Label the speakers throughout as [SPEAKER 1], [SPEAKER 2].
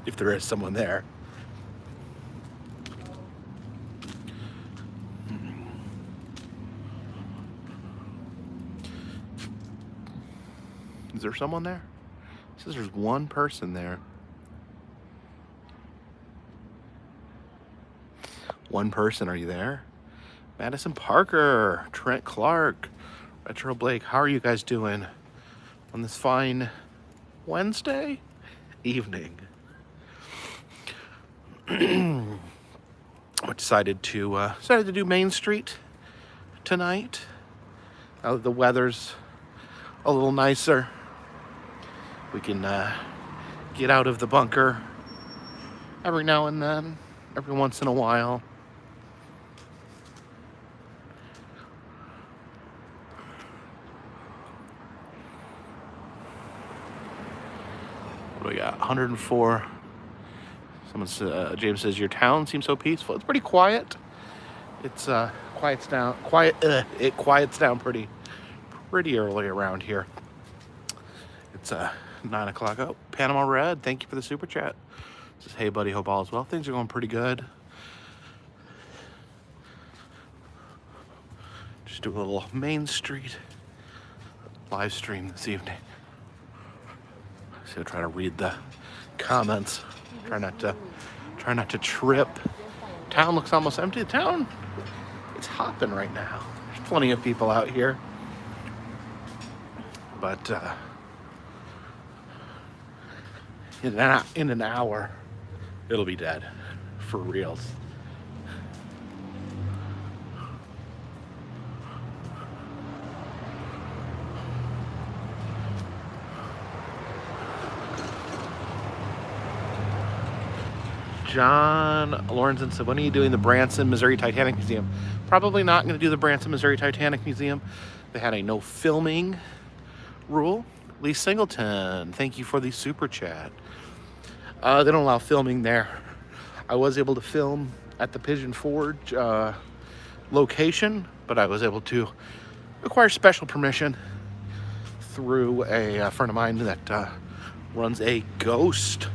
[SPEAKER 1] if there is someone there. Is there someone there? It says there's one person there. One person, are you there? Madison Parker, Trent Clark, Retro Blake, how are you guys doing on this fine Wednesday evening? I decided to do Main Street tonight. Now that the weather's a little nicer, we can get out of the bunker every now and then, every once in a while. What do we got? 104. Someone says, James says, your town seems so peaceful. It's pretty quiet. It's quiets down. It quiets down pretty early around here. It's 9 o'clock. Oh, Panama Red, thank you for the super chat. Says, hey buddy, hope all is well. Things are going pretty good. Just do a little Main Street live stream this evening. So I'll try to read the comments. Try not to trip. Town looks almost empty. The town, it's hopping right now. There's plenty of people out here. But in an hour, it'll be dead, for reals. John Lorenzen said, when are you doing the Branson, Missouri Titanic Museum? Probably not going to do the Branson, Missouri Titanic Museum. They had a no filming rule. Lee Singleton, thank you for the super chat. They don't allow filming there. I was able to film at the Pigeon Forge location, but I was able to acquire special permission through a friend of mine that runs a ghost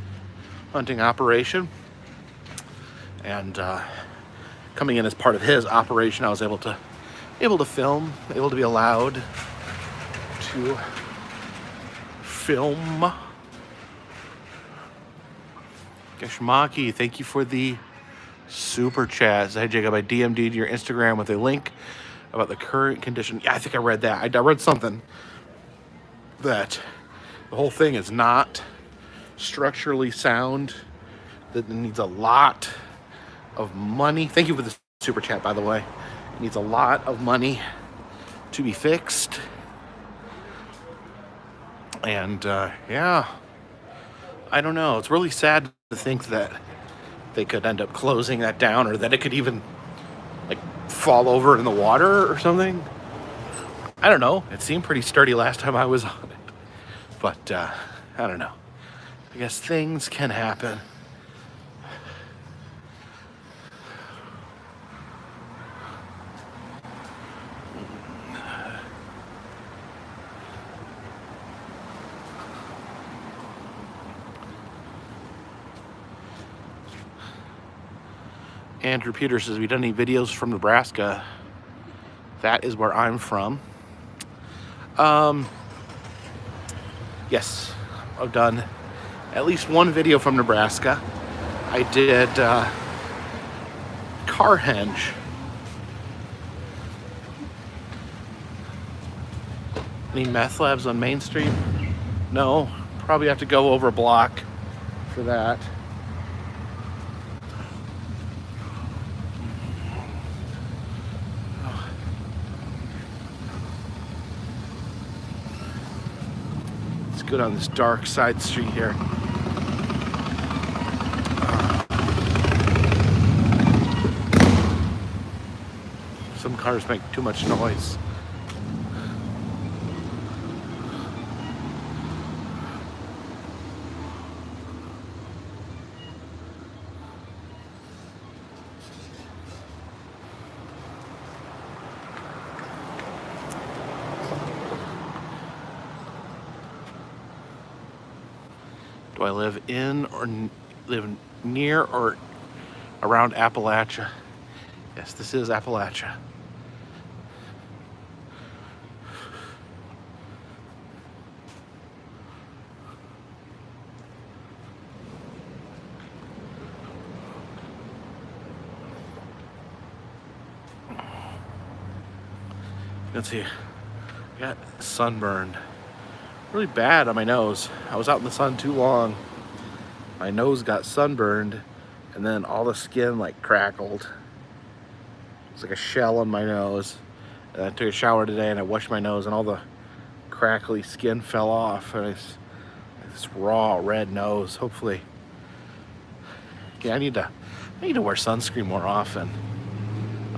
[SPEAKER 1] hunting operation. And coming in as part of his operation, I was able to film, able to be allowed to film. Geshmaki, thank you for the super chat. Hey Jacob, I DM'd your Instagram with a link about the current condition. Yeah, I think I read that. I read something that the whole thing is not structurally sound, that it needs a lot of money. Thank you for the super chat, by the way. It needs a lot of money to be fixed. And yeah, I don't know. It's really sad to think that they could end up closing that down, or that it could even like fall over in the water or something. I don't know. It seemed pretty sturdy last time I was on it. But I don't know. I guess things can happen. Andrew Peters says, have you done any videos from Nebraska? That is where I'm from. Yes, I've done at least one video from Nebraska. I did Carhenge. Any meth labs on Main Street? No, probably have to go over a block for that. Go down this dark side street here. Some cars make too much noise. Do I live in or live near or around Appalachia. Yes, this is Appalachia. Let's see. I got sunburned really bad on my nose. I was out in the sun too long. My nose got sunburned, and then all the skin like crackled. It's like a shell on my nose. And I took a shower today and I washed my nose, and all the crackly skin fell off, and it's this raw red nose. Hopefully, yeah, I need to wear sunscreen more often.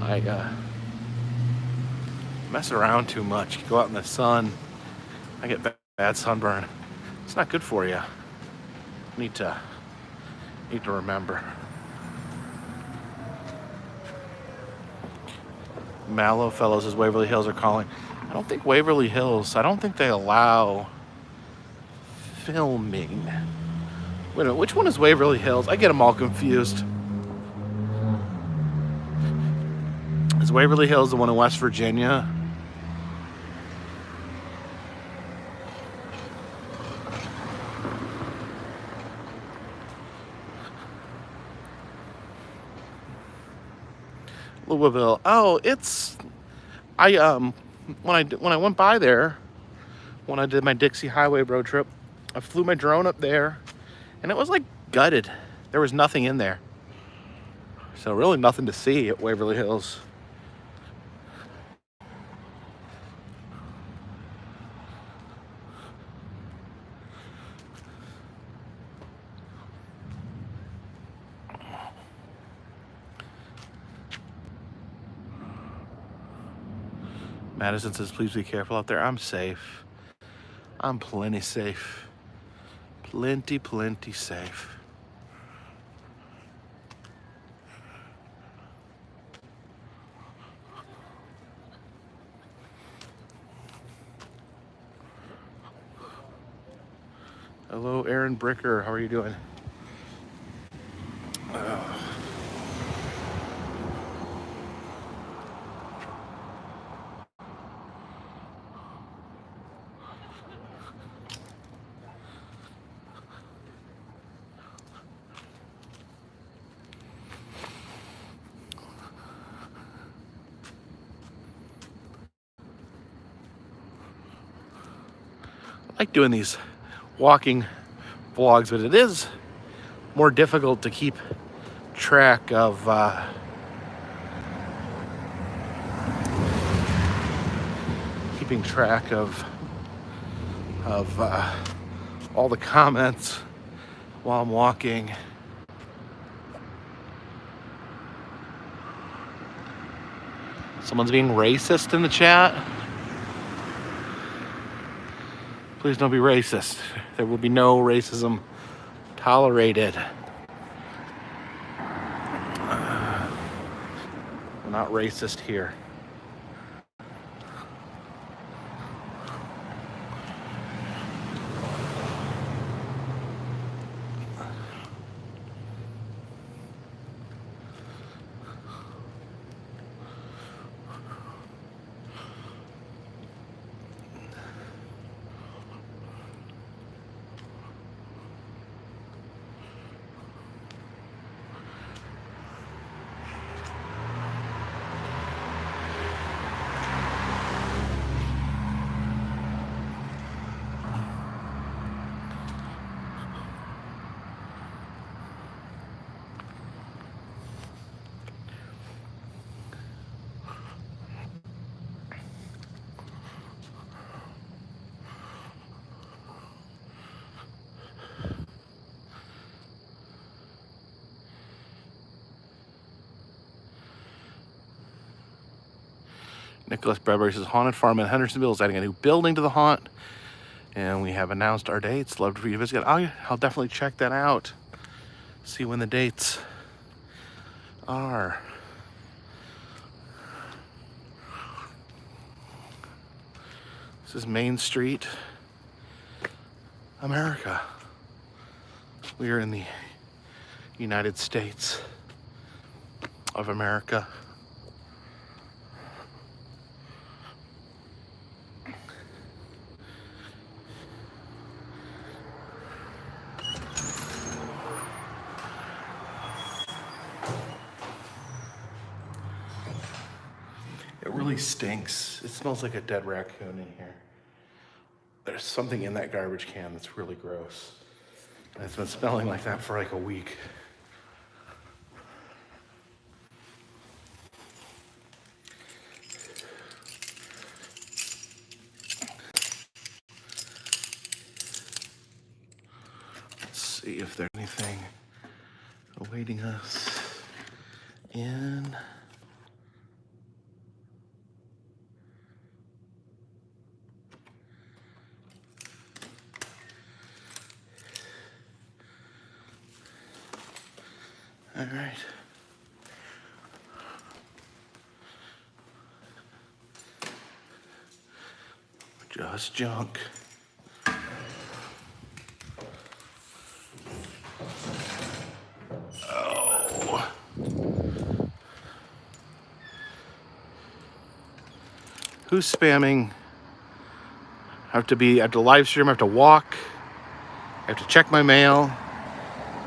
[SPEAKER 1] I mess around too much. Go out in the sun, I get bad sunburn. It's not good for you. Need to remember. Mallow Fellows says Waverly Hills are calling. I don't think Waverly Hills, I don't think they allow filming. Wait a minute, which one is Waverly Hills? I get them all confused. Is Waverly Hills the one in West Virginia? Louisville. Oh, it's when I went by there, when I did my Dixie Highway road trip, I flew my drone up there, and it was like gutted. There was nothing in there. So really nothing to see at Waverly Hills. Madison says, please be careful out there. I'm safe. I'm plenty safe. Plenty safe. Hello, Aaron Bricker. How are you doing? I like doing these walking vlogs, but it is more difficult to keep track of all the comments while I'm walking. Someone's being racist in the chat. Please don't be racist. There will be no racism tolerated. We're not racist here. Nicholas Bradbury says, Haunted Farm in Hendersonville is adding a new building to the haunt, and we have announced our dates. Love for you to visit. I'll definitely check that out. See when the dates are. This is Main Street, America. We are in the United States of America. It really stinks. It smells like a dead raccoon in here. There's something in that garbage can that's really gross. And it's been smelling like that for like a week. Let's see if there's anything awaiting us in. All right. Just junk. Oh. Who's spamming? I have to live stream, I have to walk, I have to check my mail,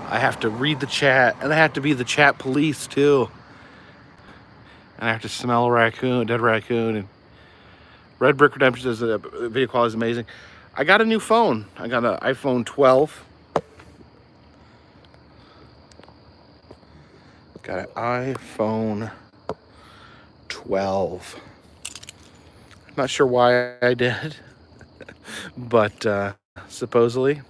[SPEAKER 1] I have to read the chat, and I have to be the chat police too. And I have to smell a raccoon, dead raccoon. And Red Brick Redemption says the video quality is amazing. I got a new phone. I got an iPhone 12. Got an iPhone 12. Not sure why I did, but supposedly.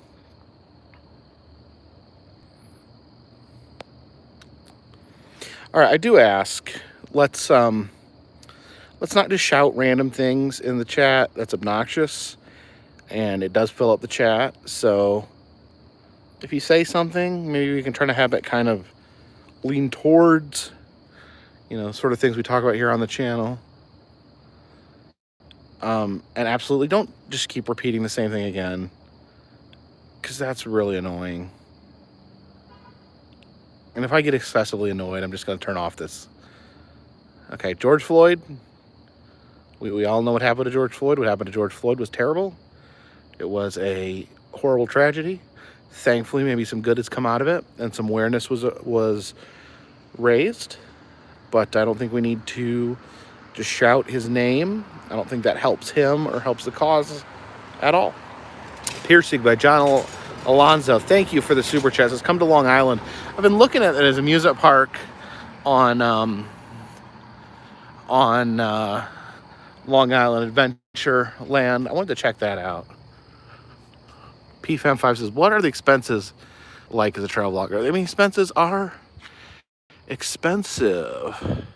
[SPEAKER 1] All right, I do ask. Let's not just shout random things in the chat. That's obnoxious, and it does fill up the chat. So if you say something, maybe we can try to have it kind of lean towards, sort of things we talk about here on the channel. And absolutely don't just keep repeating the same thing again, because that's really annoying. And if I get excessively annoyed, I'm just going to turn off this. Okay, George Floyd. We all know what happened to George Floyd. What happened to George Floyd was terrible. It was a horrible tragedy. Thankfully, maybe some good has come out of it, and some awareness was raised. But I don't think we need to just shout his name. I don't think that helps him or helps the cause at all. Piercing by John Alonzo. Thank you for the super chat. It's come to Long Island. I've been looking at it as a amusement park on Long Island Adventure Land. I wanted to check that out. PFM5 says, what are the expenses like as a travel blogger? I mean, expenses are expensive.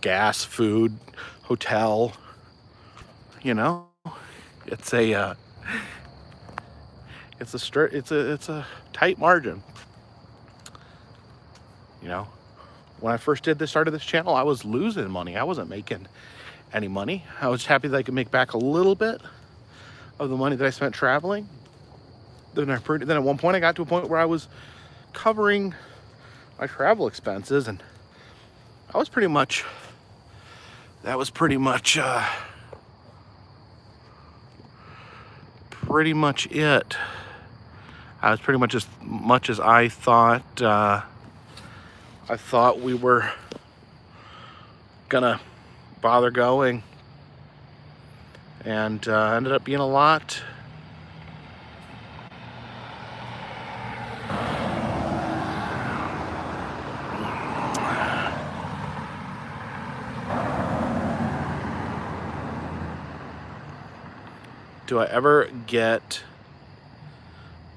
[SPEAKER 1] Gas, food, hotel, it's a tight margin. When I first started this channel, I was losing money. I wasn't making any money. I was happy that I could make back a little bit of the money that I spent traveling. Then at one point I got to a point where I was covering my travel expenses, and that was pretty much it. I was pretty much as much as I thought we were gonna bother going, and ended up being a lot. Do I ever get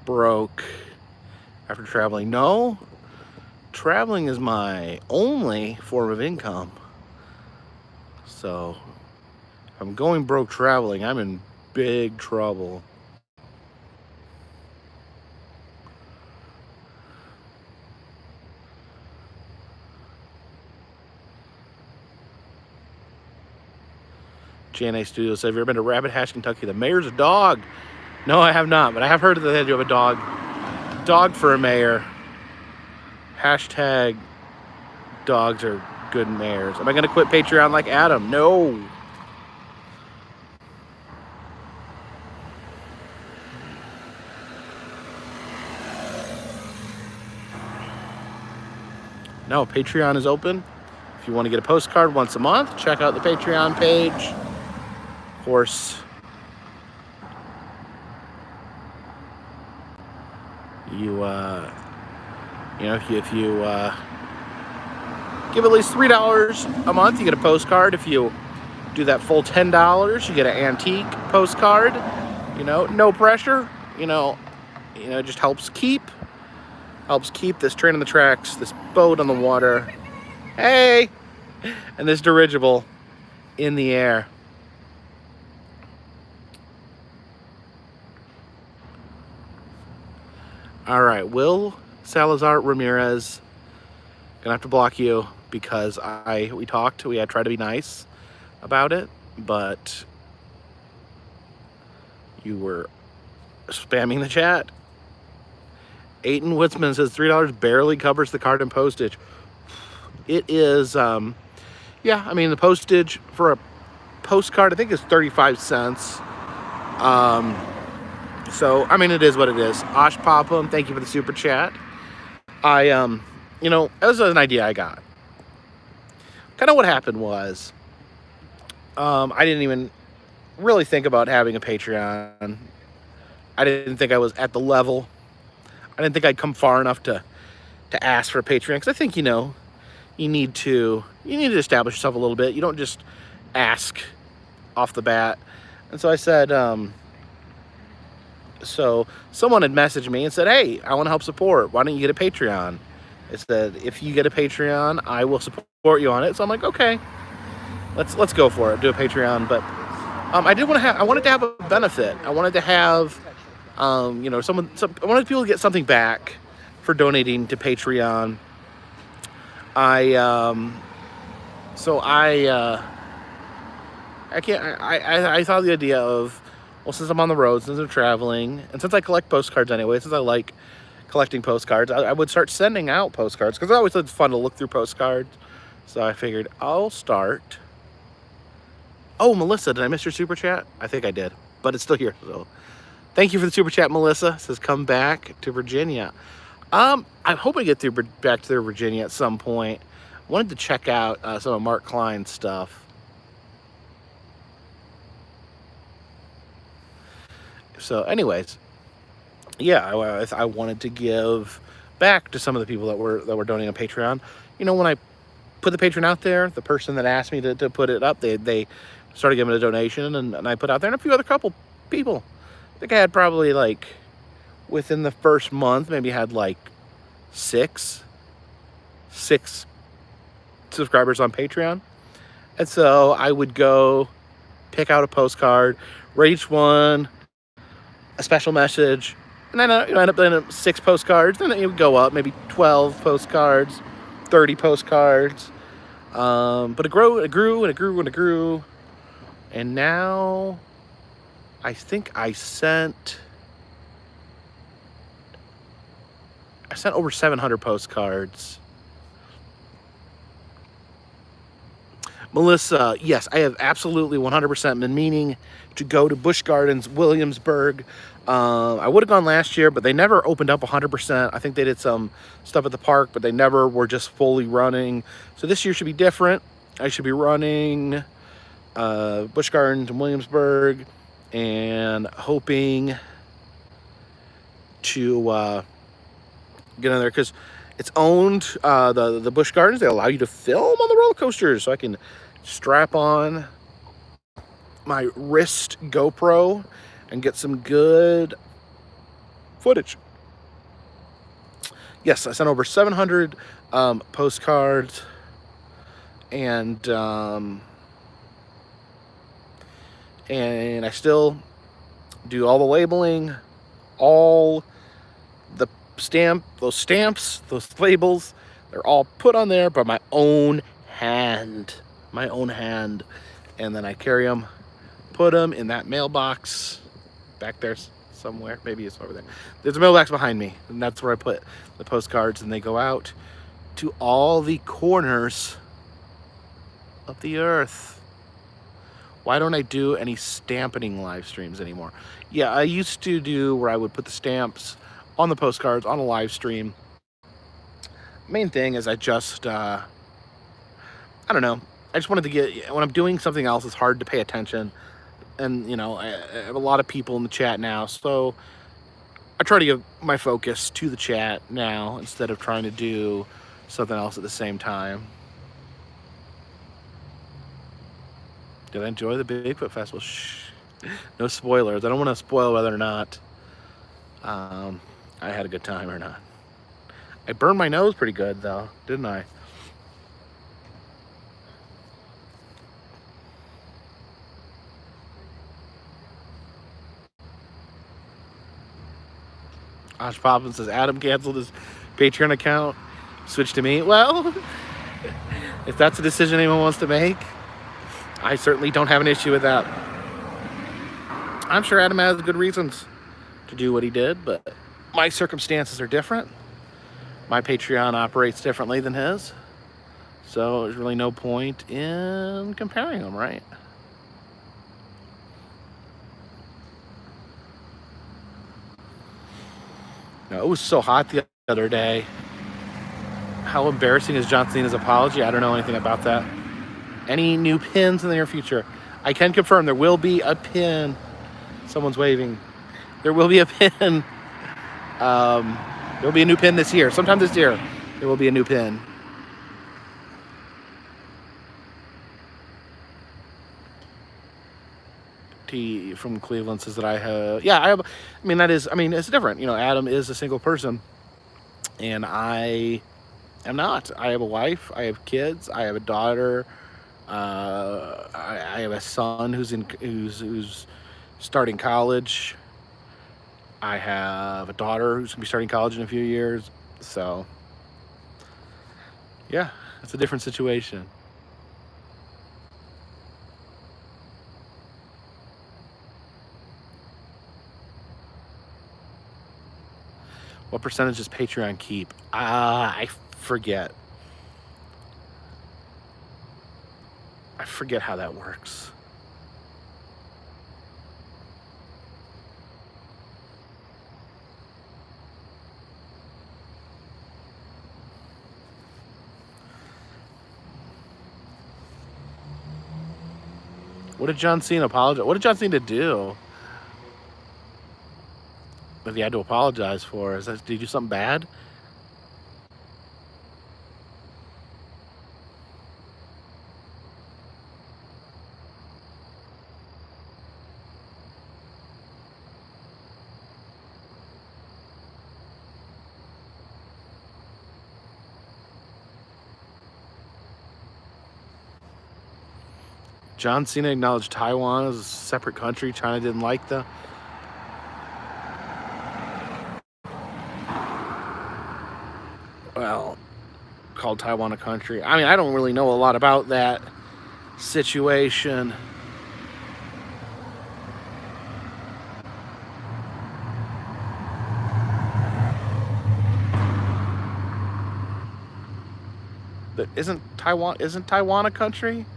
[SPEAKER 1] broke after traveling? No. Traveling is my only form of income. So if I'm going broke traveling, I'm in big trouble.
[SPEAKER 2] JNA Studios. Have you ever been to Rabbit Hatch, Kentucky? The mayor's a dog. No, I have not, but I have heard that they do have a dog. Dog for a mayor. Hashtag dogs are good mayors. Am I going to quit Patreon like Adam? No. No, Patreon is open. If you want to get a postcard once a month, check out the Patreon page. Of course, you know, if you give at least $3 a month, you get a postcard. If you do that full $10, you get an antique postcard. You know, no pressure. You know, it just helps keep this train on the tracks, this boat on the water, hey, and this dirigible in the air. All right, Will Salazar Ramirez, gonna have to block you because we talked. I tried to be nice about it, but you were spamming the chat. Aiton Witzman says $3 barely covers the card and postage. It is, yeah, I mean, the postage for a postcard, I think, is 35 cents. So, I mean, it is what it is. Osh Popham, thank you for the super chat. You know, that was an idea I got. Kind of what happened was, I didn't even really think about having a Patreon. I didn't think I was at the level. I didn't think I'd come far enough to ask for a Patreon, because I think, you know, you need to establish yourself a little bit. You don't just ask off the bat. And so I said, so someone had messaged me and said, hey, I want to help support. Why don't you get a Patreon? It said, if you get a Patreon, I will support you on it. So I'm like, okay, let's go for it. Do a Patreon. But I wanted to have a benefit. I wanted to have, you know, I wanted people to get something back for donating to Patreon. I thought the idea of, well, since I'm on the road, since I'm traveling, and since I collect postcards anyway, since I like collecting postcards, I would start sending out postcards, because it's always fun to look through postcards. So I figured I'll start. Oh, Melissa, did I miss your super chat? I think I did, but it's still here. So thank you for the super chat, Melissa. It says come back to Virginia. I hope I get back to Virginia at some point. I wanted to check out some of Mark Klein's stuff. So anyways, yeah, I wanted to give back to some of the people that were donating on Patreon. You know, when I put the Patreon out there, the person that asked me to put it up, they started giving a donation, and I put out there, and a few other couple people. I think I had probably, like, within the first month, maybe had like six subscribers on Patreon. And so I would go pick out a postcard, rate each one a special message, and then end up in 6 postcards. Then it would go up, maybe 12 postcards, 30 postcards. But it grew, and it grew, and it grew, and it grew. And now I think I sent over 700 postcards. Melissa, yes, I have absolutely 100% been meaning to go to Busch Gardens, Williamsburg. I would have gone last year, but they never opened up 100%. I think they did some stuff at the park, but they never were just fully running. So this year should be different. I should be running Busch Gardens and Williamsburg, and hoping to get in there, because it's owned, the Busch Gardens, they allow you to film on the roller coasters, so I can strap on my wrist GoPro and get some good footage. Yes, I sent over 700 postcards, and I still do all the labeling, all the those stamps, those labels, they're all put on there by my own hand, and then I carry them put them in that mailbox back there somewhere. Maybe it's over there. There's a mailbox behind me, and that's where I put the postcards, and they go out to all the corners of the earth. Why don't I do any stamping live streams anymore? Yeah, I used to do where I would put the stamps on the postcards on a live stream. Main thing is I don't know. I just wanted to get, when I'm doing something else, it's hard to pay attention. And, you know, I have a lot of people in the chat now, so I try to give my focus to the chat now instead of trying to do something else at the same time. Did I enjoy the Bigfoot Festival? Shh. No spoilers. I don't want to spoil whether or not I had a good time or not. I burned my nose pretty good, though, didn't I? Osh Poppin says Adam canceled his Patreon account, switched to me. Well, if that's a decision anyone wants to make, I certainly don't have an issue with that. I'm sure Adam has good reasons to do what he did, but my circumstances are different. My Patreon operates differently than his, so there's really no point in comparing them, right? No, it was so hot the other day. How embarrassing is John Cena's apology? I don't know anything about that. Any new pins in the near future? I can confirm there will be a pin. Someone's waving. There will be a pin. There will be a new pin this year. Sometime this year, there will be a new pin. T from Cleveland says that I have. Yeah, I have. I mean, it's different. You know, Adam is a single person, and I am not. I have a wife. I have kids. I have a daughter. I have a son who's starting college. I have a daughter who's gonna be starting college in a few years. So, yeah, it's a different situation. What percentage does Patreon keep? I forget. I forget how that works. What did John Cena apologize? What did John Cena do that he had to apologize for? Did he do something bad? John Cena acknowledged Taiwan as a separate country. China didn't like the. Well, called Taiwan a country. I mean, I don't really know a lot about that situation. But isn't Taiwan a country?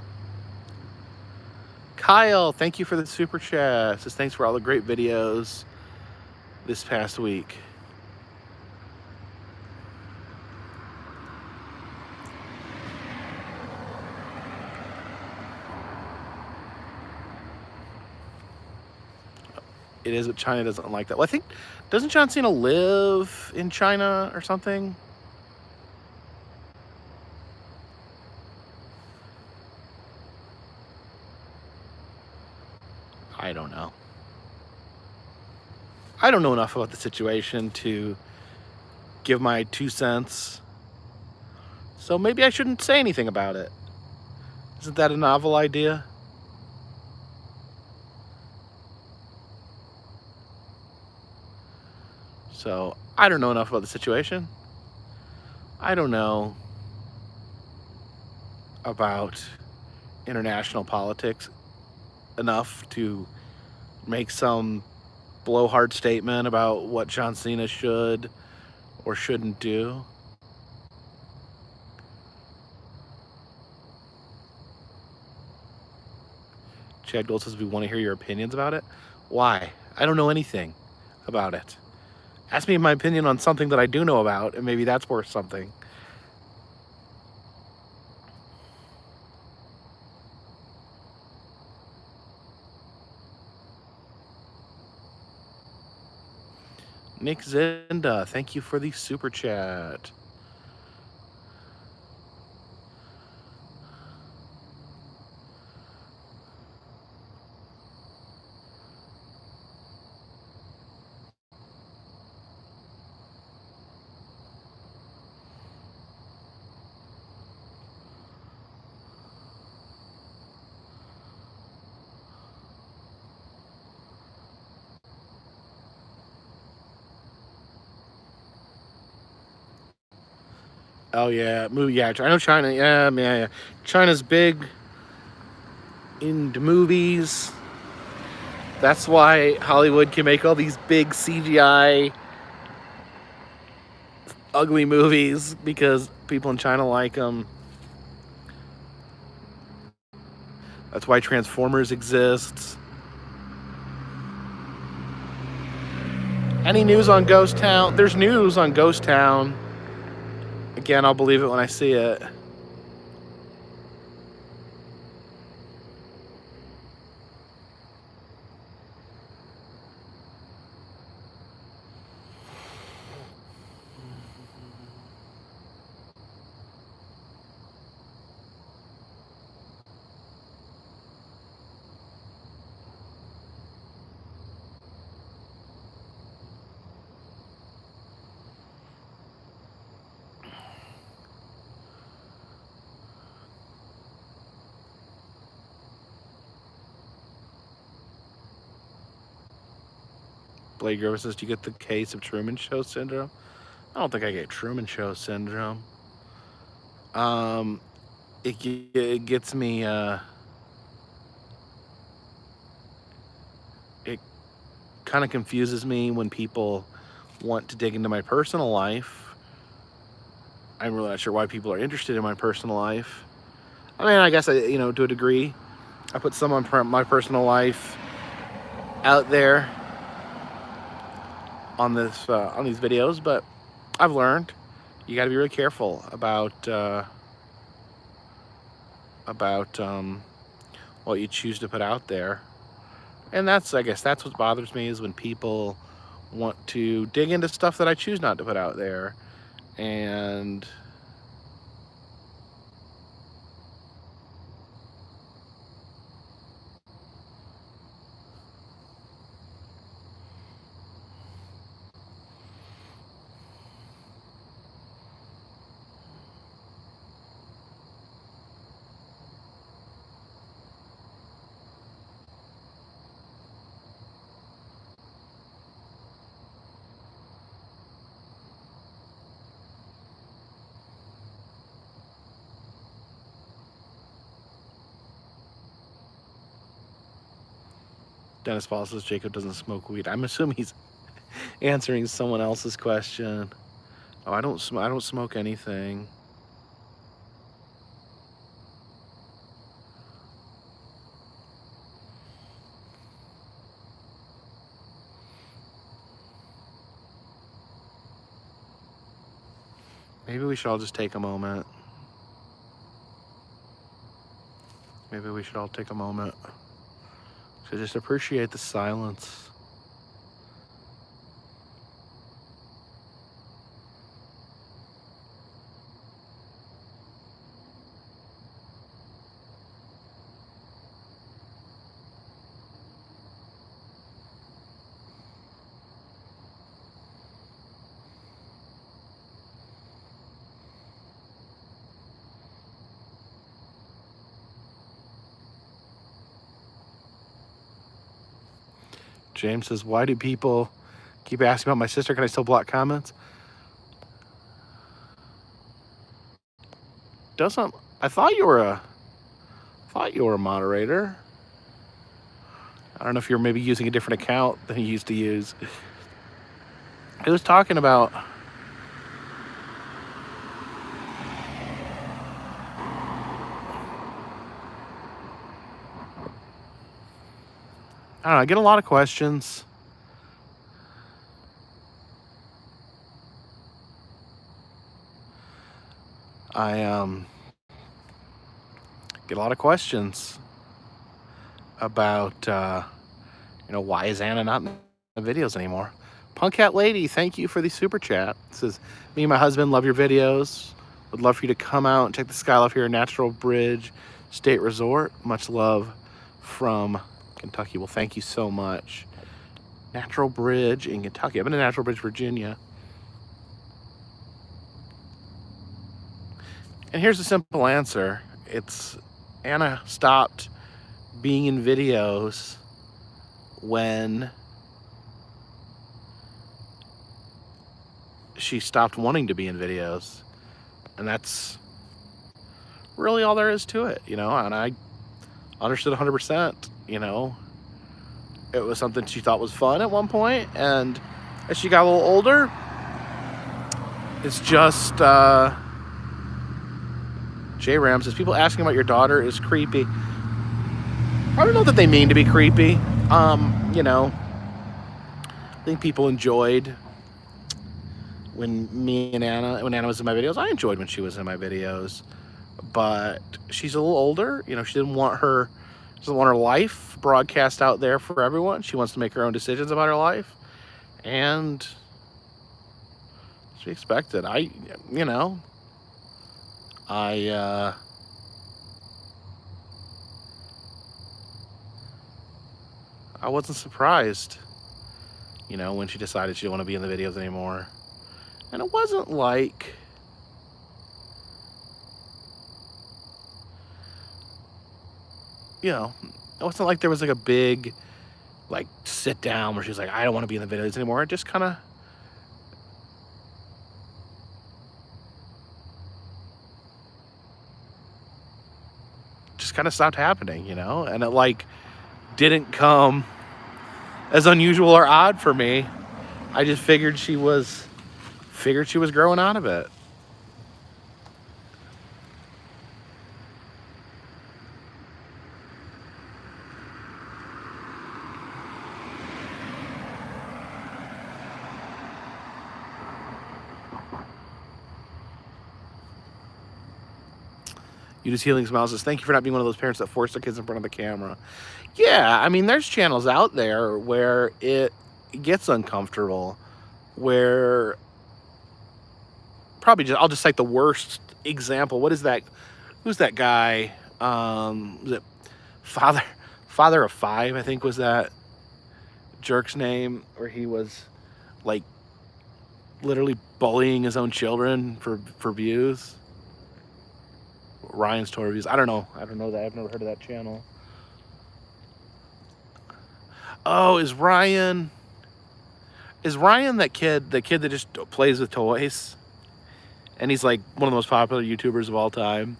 [SPEAKER 2] Kyle, thank you for the super chat. Says thanks for all the great videos this past week. It is, but China doesn't like that. Well, I think, doesn't John Cena live in China or something? I don't know. I don't know enough about the situation to give my 2 cents. So maybe I shouldn't say anything about it. Isn't that a novel idea? So I don't know enough about the situation. I don't know about international politics enough to make some blowhard statement about what John Cena should or shouldn't do. Chad Gold says we want to hear your opinions about it. Why? I don't know anything about it. Ask me my opinion on something that I do know about, and maybe that's worth something. Nick Zinda, thank you for the super chat. Oh yeah, movie. Yeah, I know China. Yeah. China's big into movies. That's why Hollywood can make all these big CGI ugly movies, because people in China like them. That's why Transformers exists. Any news on Ghost Town? There's news on Ghost Town. Again, I'll believe it when I see it. Blake Grover says, do you get the case of Truman Show syndrome? I don't think I get Truman Show syndrome. It gets me, it kind of confuses me when people want to dig into my personal life. I'm really not sure why people are interested in my personal life. I mean, I guess, to a degree, I put some of my personal life out there on these videos, but I've learned you got to be really careful about what you choose to put out there. And I guess that's what bothers me, is when people want to dig into stuff that I choose not to put out there. And Dennis Paul says Jacob doesn't smoke weed. I'm assuming he's answering someone else's question. Oh, I don't smoke anything. Maybe we should all just take a moment. Maybe we should all take a moment to just appreciate the silence. James says, why do people keep asking about my sister? Can I still block comments? I thought you were a moderator. I don't know if you're maybe using a different account than you used to use. It was talking about I don't know, I get a lot of questions. I get a lot of questions about why is Anna not in the videos anymore? Punk Cat Lady, thank you for the super chat. It says, me and my husband love your videos. Would love for you to come out and check the skylife here at Natural Bridge State Resort. Much love from Kentucky. Well, thank you so much. Natural Bridge in Kentucky. I've been to Natural Bridge, Virginia. And here's a simple answer. It's Anna stopped being in videos when she stopped wanting to be in videos. And that's really all there is to it, and I understood 100%, it was something she thought was fun at one point, and as she got a little older, it's just J-Ram says, people asking about your daughter is creepy. I don't know that they mean to be creepy. I think people enjoyed when Anna was in my videos. I enjoyed when she was in my videos, but she's a little older. She doesn't want her life broadcast out there for everyone. She wants to make her own decisions about her life, and she expected. I wasn't surprised, when she decided she didn't want to be in the videos anymore. And it wasn't like it wasn't like there was like a big sit down where she was like, I don't want to be in the videos anymore. It just kind of stopped happening, and it didn't come as unusual or odd for me. I just figured she was growing out of it. You Just Healing Smiles says, thank you for not being one of those parents that force their kids in front of the camera. Yeah, I mean, there's channels out there where it gets uncomfortable, where I'll just cite the worst example. What is that? Who's that guy? Was it Father of Five, I think was that jerk's name, where he was literally bullying his own children for views. Ryan's Toy Reviews. I don't know that. I've never heard of that channel. Oh, is Ryan that kid that just plays with toys? And he's one of the most popular YouTubers of all time.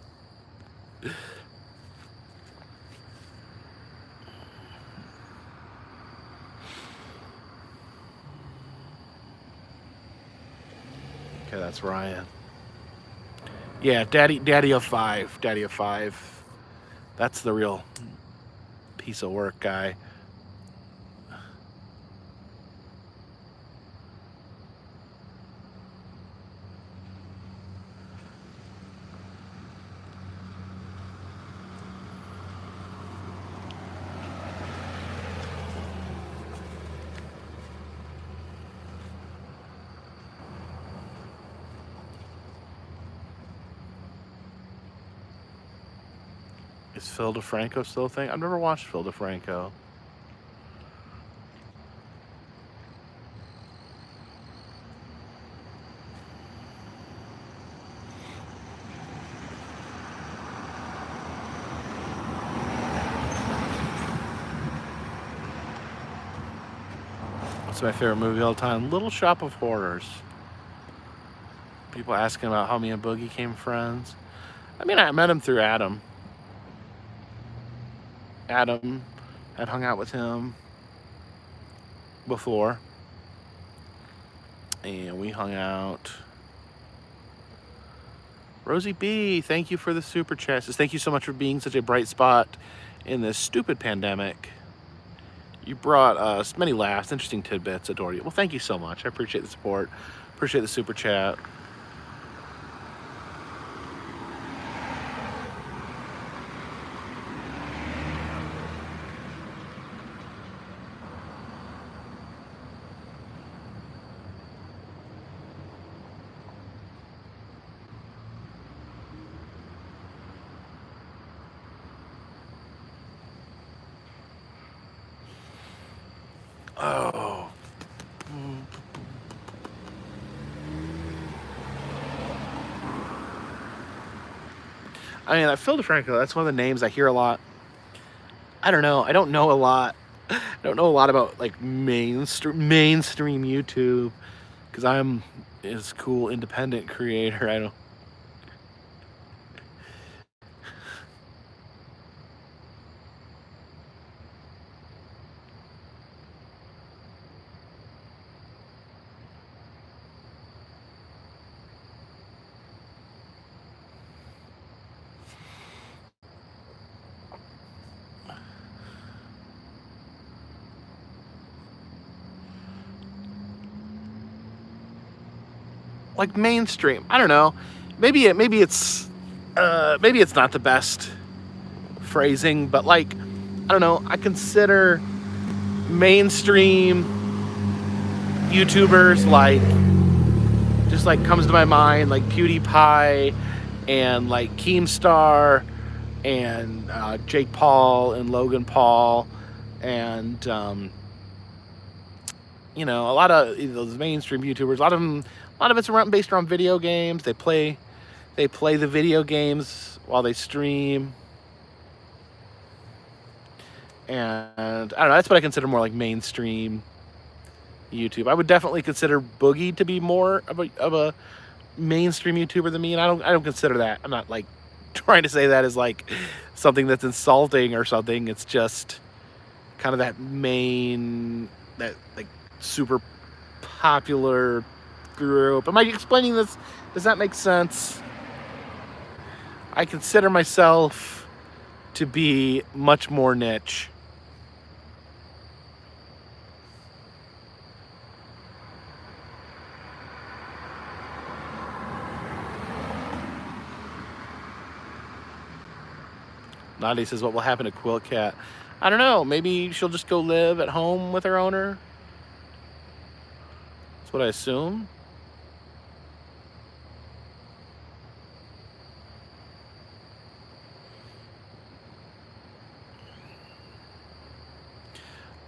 [SPEAKER 2] Okay, that's Ryan. Yeah, Daddy of Five. That's the real piece of work guy. Is Phil DeFranco still a thing? I've never watched Phil DeFranco. What's my favorite movie of all time? Little Shop of Horrors. People asking about how me and Boogie became friends. I mean, I met him through Adam. Adam
[SPEAKER 1] I'd hung out with him before, and we hung out. Rosie B, thank you for the super chat. Says, thank you so much for being such a bright spot in this stupid pandemic. You brought us many laughs, interesting tidbits. Adore you. Well, thank you so much. I appreciate the support. Appreciate the super chat. Oh. I mean, Phil DeFranco, that's one of the names I hear a lot. I don't know. I don't know a lot. I don't know a lot about like mainstream YouTube because I'm this cool independent creator. I don't. Like mainstream. I don't know. Maybe it's not the best phrasing, but like I don't know. I consider mainstream YouTubers like just like comes to my mind like PewDiePie and like Keemstar and Jake Paul and Logan Paul and you know, a lot of those mainstream YouTubers. A lot of it's based around video games. They play the video games while they stream. And I don't know, that's what I consider more like mainstream YouTube. I would definitely consider Boogie to be more of a mainstream YouTuber than me, and I don't consider that. I'm not like trying to say that as like something that's insulting or something. It's just kind of that like super popular group. Am I explaining this? Does that make sense? I consider myself to be much more niche. Nadia says, what will happen to Quilt Cat? I don't know. Maybe she'll just go live at home with her owner. That's what I assume.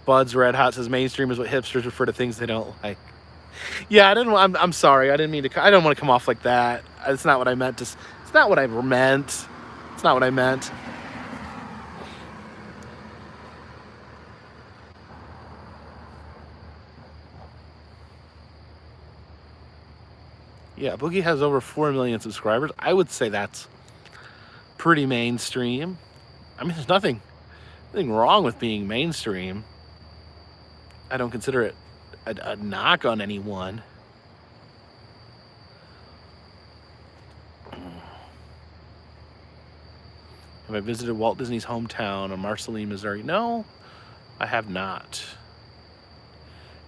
[SPEAKER 1] Bud's Red Hot says mainstream is what hipsters refer to things they don't like. Yeah, I'm sorry. I didn't mean to. I don't want to come off like that. It's not what I meant. It's not what I meant. It's not what I meant. Yeah, Boogie has over 4 million subscribers. I would say that's pretty mainstream. I mean, there's nothing wrong with being mainstream. I don't consider it a knock on anyone. Have I visited Walt Disney's hometown of Marceline, Missouri? No, I have not.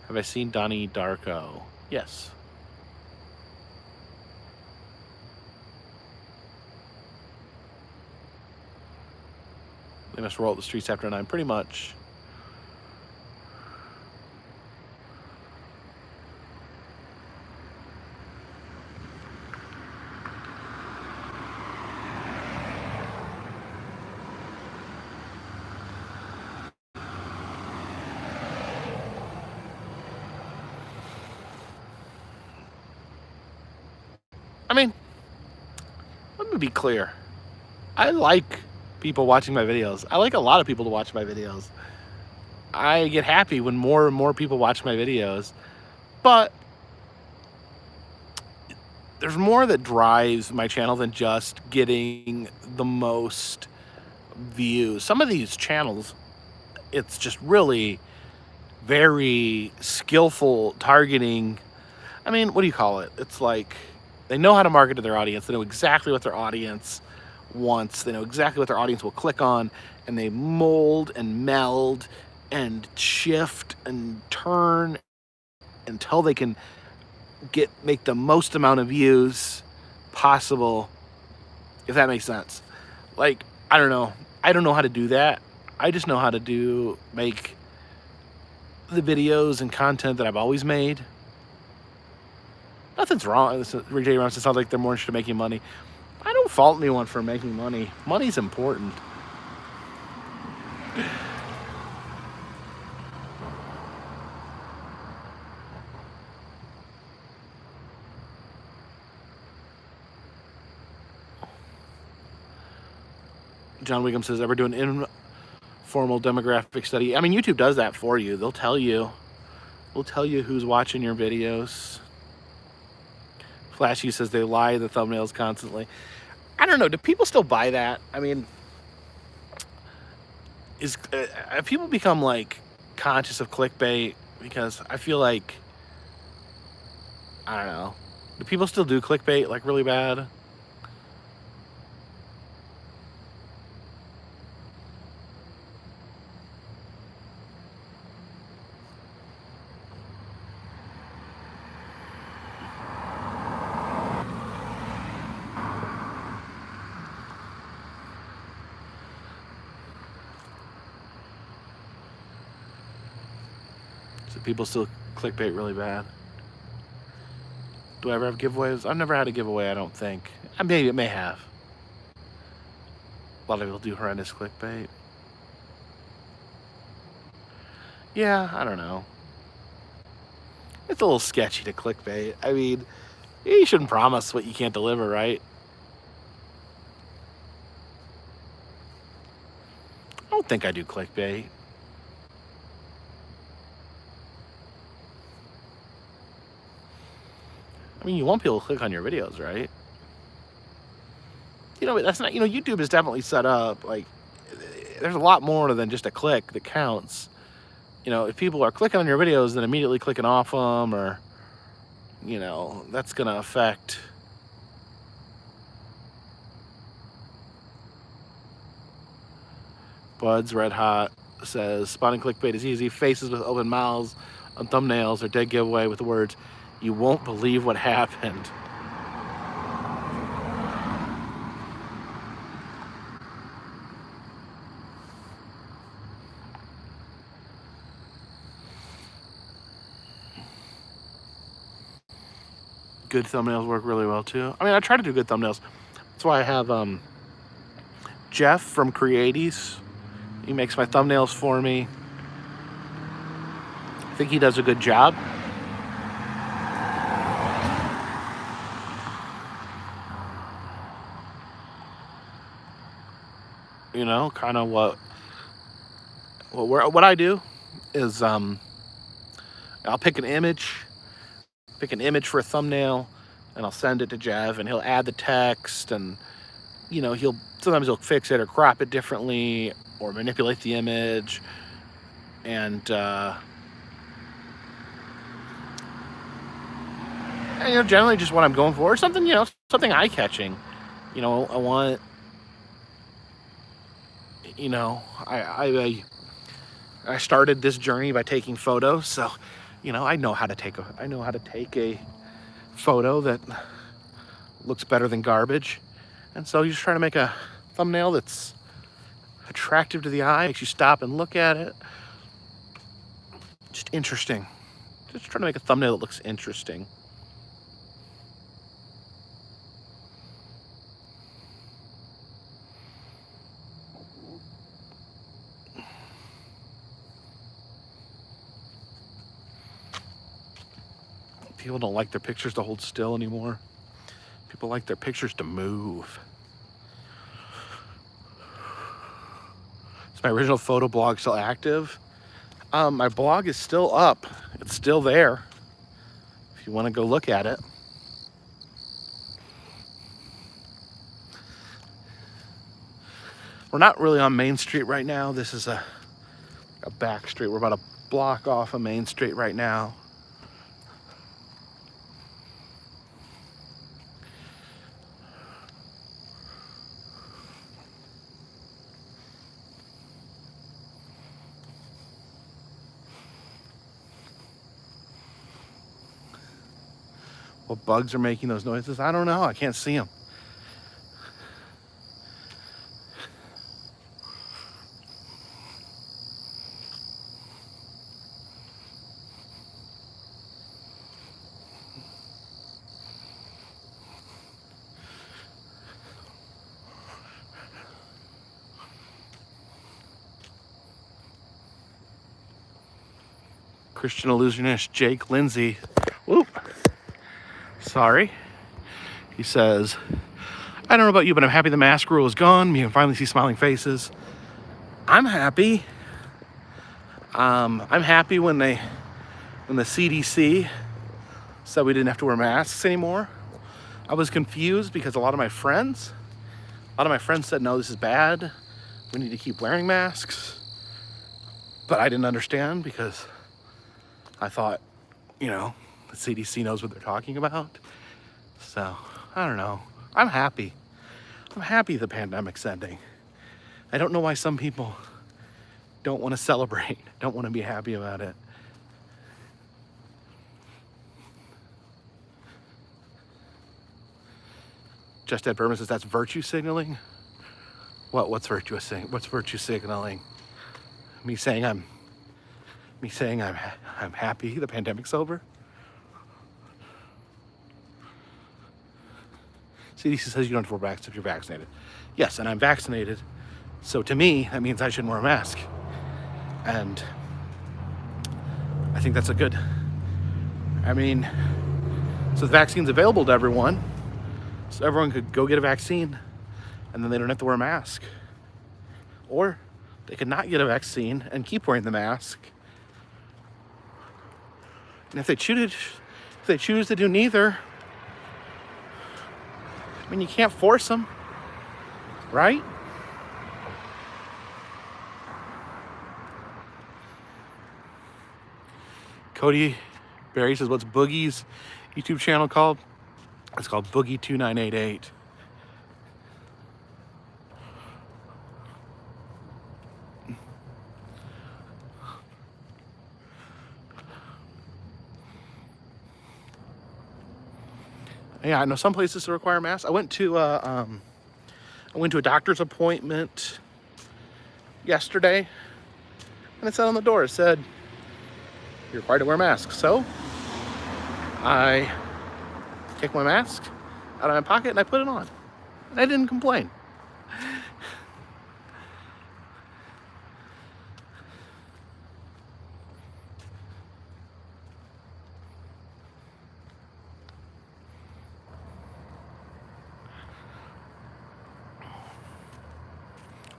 [SPEAKER 1] Have I seen Donnie Darko? Yes. They must roll up the streets after 9, pretty much. I mean, let me be clear. I like people watching my videos. I like a lot of people to watch my videos. I get happy when more and more people watch my videos. But there's more that drives my channel than just getting the most views. Some of these channels it's just really very skillful targeting. I mean, what do you call it? It's like they know how to market to their audience. They know exactly what their audience wants. They know exactly what their audience will click on, and they mold and meld and shift and turn until they can make the most amount of views possible, if that makes sense. Like, I don't know. I don't know how to do that. I just know how to make the videos and content that I've always made. Nothing's wrong. J. Robinson sounds like they're more interested in making money. I don't fault anyone for making money. Money's important. John Wiggum says, ever do an informal demographic study? I mean, YouTube does that for you. They'll tell you who's watching your videos. Flashy says they lie the thumbnails constantly. I don't know. Do people still buy that? I mean, have people become like conscious of clickbait? Because I feel like, I don't know. Do people still do clickbait like really bad? So people still clickbait really bad. Do I ever have giveaways? I've never had a giveaway, I don't think. Maybe it may have. A lot of people do horrendous clickbait. Yeah, I don't know. It's a little sketchy to clickbait. I mean, you shouldn't promise what you can't deliver, right? I don't think I do clickbait. I mean, you want people to click on your videos, right? You know, that's not, YouTube is definitely set up, like, there's a lot more than just a click that counts. If people are clicking on your videos, then immediately clicking off them, or, that's going to affect. Buds Red Hot says, spotting clickbait is easy. Faces with open mouths on thumbnails or dead giveaway with the words, "You won't believe what happened." Good thumbnails work really well too. I mean, I try to do good thumbnails. That's why I have Jeff from Creaties. He makes my thumbnails for me. I think he does a good job. Kind of what I do is I'll pick an image for a thumbnail, and I'll send it to Jeff, and he'll add the text, and sometimes he'll fix it or crop it differently or manipulate the image, and generally just what I'm going for, something eye-catching. I want, I started this journey by taking photos, so I know how to take a photo that looks better than garbage. And so you just try to make a thumbnail that's attractive to the eye, makes you stop and look at it. Just interesting. Just trying to make a thumbnail that looks interesting. People don't like their pictures to hold still anymore. People like their pictures to move. Is my original photo blog still active? My blog is still up. It's still there. If you want to go look at it. We're not really on Main Street right now. This is a a back street. We're about a block off of Main Street right now. What bugs are making those noises? I don't know. I can't see them. Christian illusionist Jake Lindsay. Whoop. Sorry. He says, I don't know about you, but I'm happy the mask rule is gone. You can finally see smiling faces. I'm happy. I'm happy when the CDC said we didn't have to wear masks anymore. I was confused because a lot of my friends said, no, this is bad. We need to keep wearing masks. But I didn't understand because I thought, you know, the CDC knows what they're talking about. So, I don't know. I'm happy. I'm happy the pandemic's ending. I don't know why some people don't want to celebrate, don't want to be happy about it. Just Ed Burma says that's virtue signaling. What's virtue signaling? Me saying I'm happy the pandemic's over. CDC says you don't have to wear masks if you're vaccinated. Yes, and I'm vaccinated. So to me, that means I shouldn't wear a mask. And I think that's a good, so the vaccine's available to everyone. So everyone could go get a vaccine and then they don't have to wear a mask. Or they could not get a vaccine and keep wearing the mask. And if they choose to do neither, you can't force them, right? Cody Barry says, what's Boogie's YouTube channel called? It's called Boogie2988. Yeah, I know some places require masks. I went to a doctor's appointment yesterday, and it said on the door, it said, you're required to wear masks. So I take my mask out of my pocket and I put it on. And I didn't complain.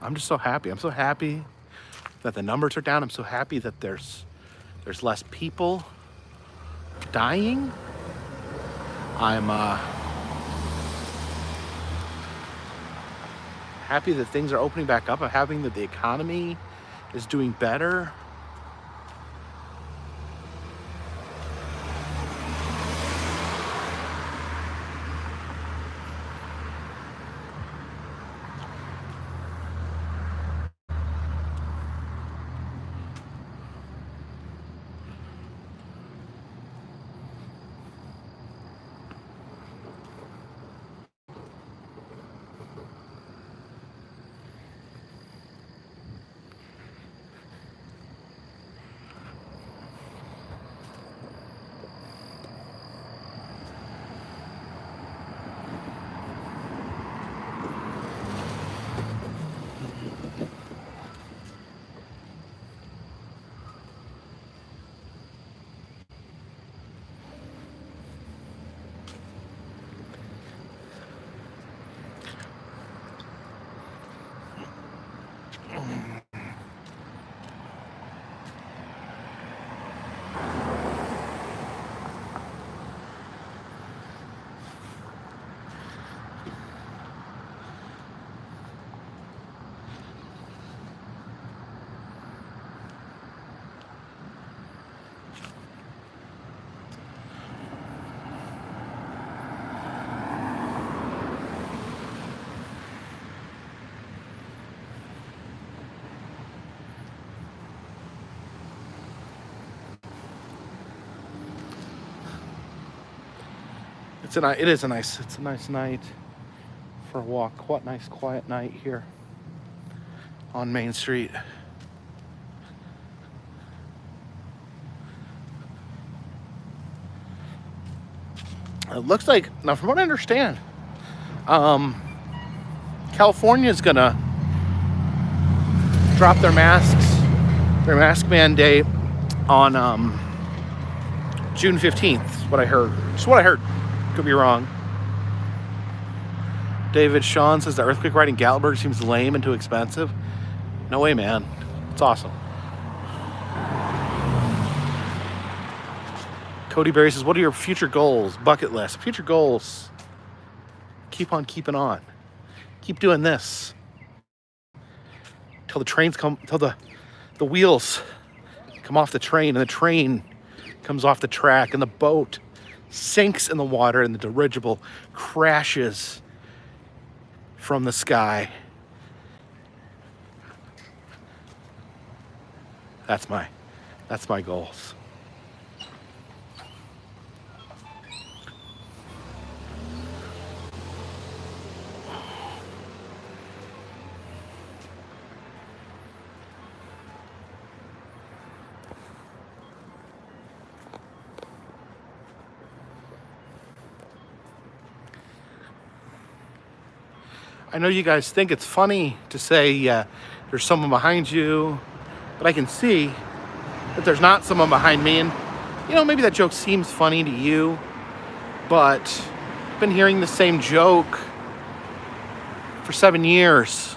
[SPEAKER 1] I'm just so happy. I'm so happy that the numbers are down. I'm so happy that there's less people dying. I'm happy that things are opening back up. I'm happy that the economy is doing better.
[SPEAKER 2] It is a nice night for a walk. What nice quiet night here on Main Street. It looks like, now from what I understand, California is gonna drop their mask mandate on June 15th. Is what I heard. Just what I heard. Could be wrong. David Sean says the earthquake ride in Gatlinburg seems lame and too expensive. No way, man. It's awesome. Cody Berry says, what are your future goals? Bucket list. Future goals. Keep on keeping on. Keep doing this. Till the trains come, till the wheels come off the train and the train comes off the track and the boat sinks in the water and the dirigible crashes from the sky. That's my goals. I know you guys think it's funny to say there's someone behind you, but I can see that there's not someone behind me. And, you know, maybe that joke seems funny to you, but I've been hearing the same joke for 7 years.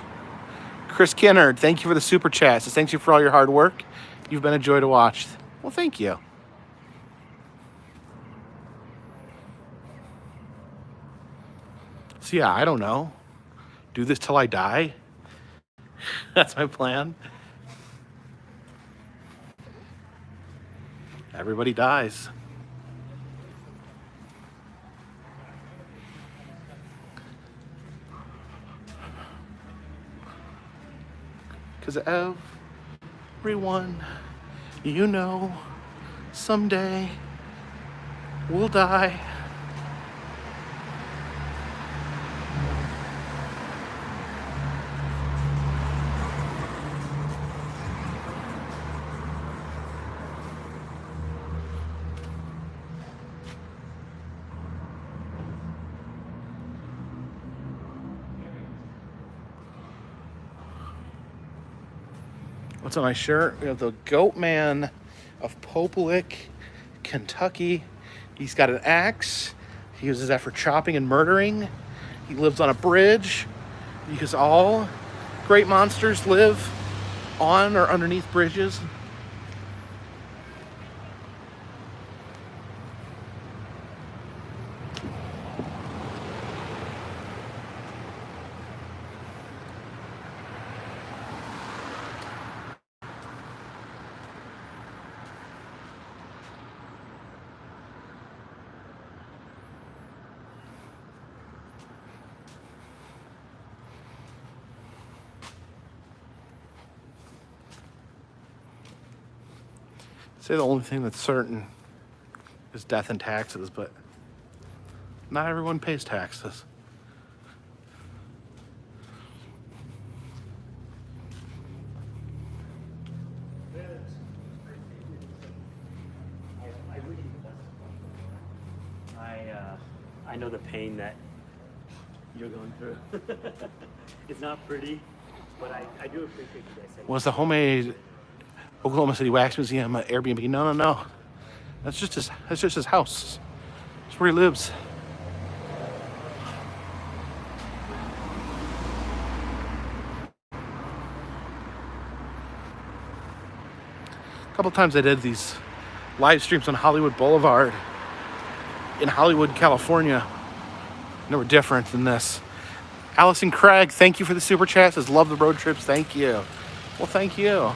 [SPEAKER 2] Chris Kinnard, thank you for the super chat. Says, thank you for all your hard work. You've been a joy to watch. Well, thank you. So yeah, I don't know. Do this till I die. That's my plan. Everybody dies. Because everyone you know someday will die. What's on my shirt? We have the Goat Man of Popelik, Kentucky. He's got an axe. He uses that for chopping and murdering. He lives on a bridge because all great monsters live on or underneath bridges. Say the only thing that's certain is death and taxes, but not everyone pays taxes.
[SPEAKER 3] I know the pain that you're going through. It's not pretty, but I do appreciate you guys saying.
[SPEAKER 2] Was the homemade Oklahoma City Wax Museum Airbnb? No. That's just his house. That's where he lives. A couple times I did these live streams on Hollywood Boulevard in Hollywood, California. And they were different than this. Allison Craig, thank you for the super chat. Says, love the road trips. Thank you. Well, thank you.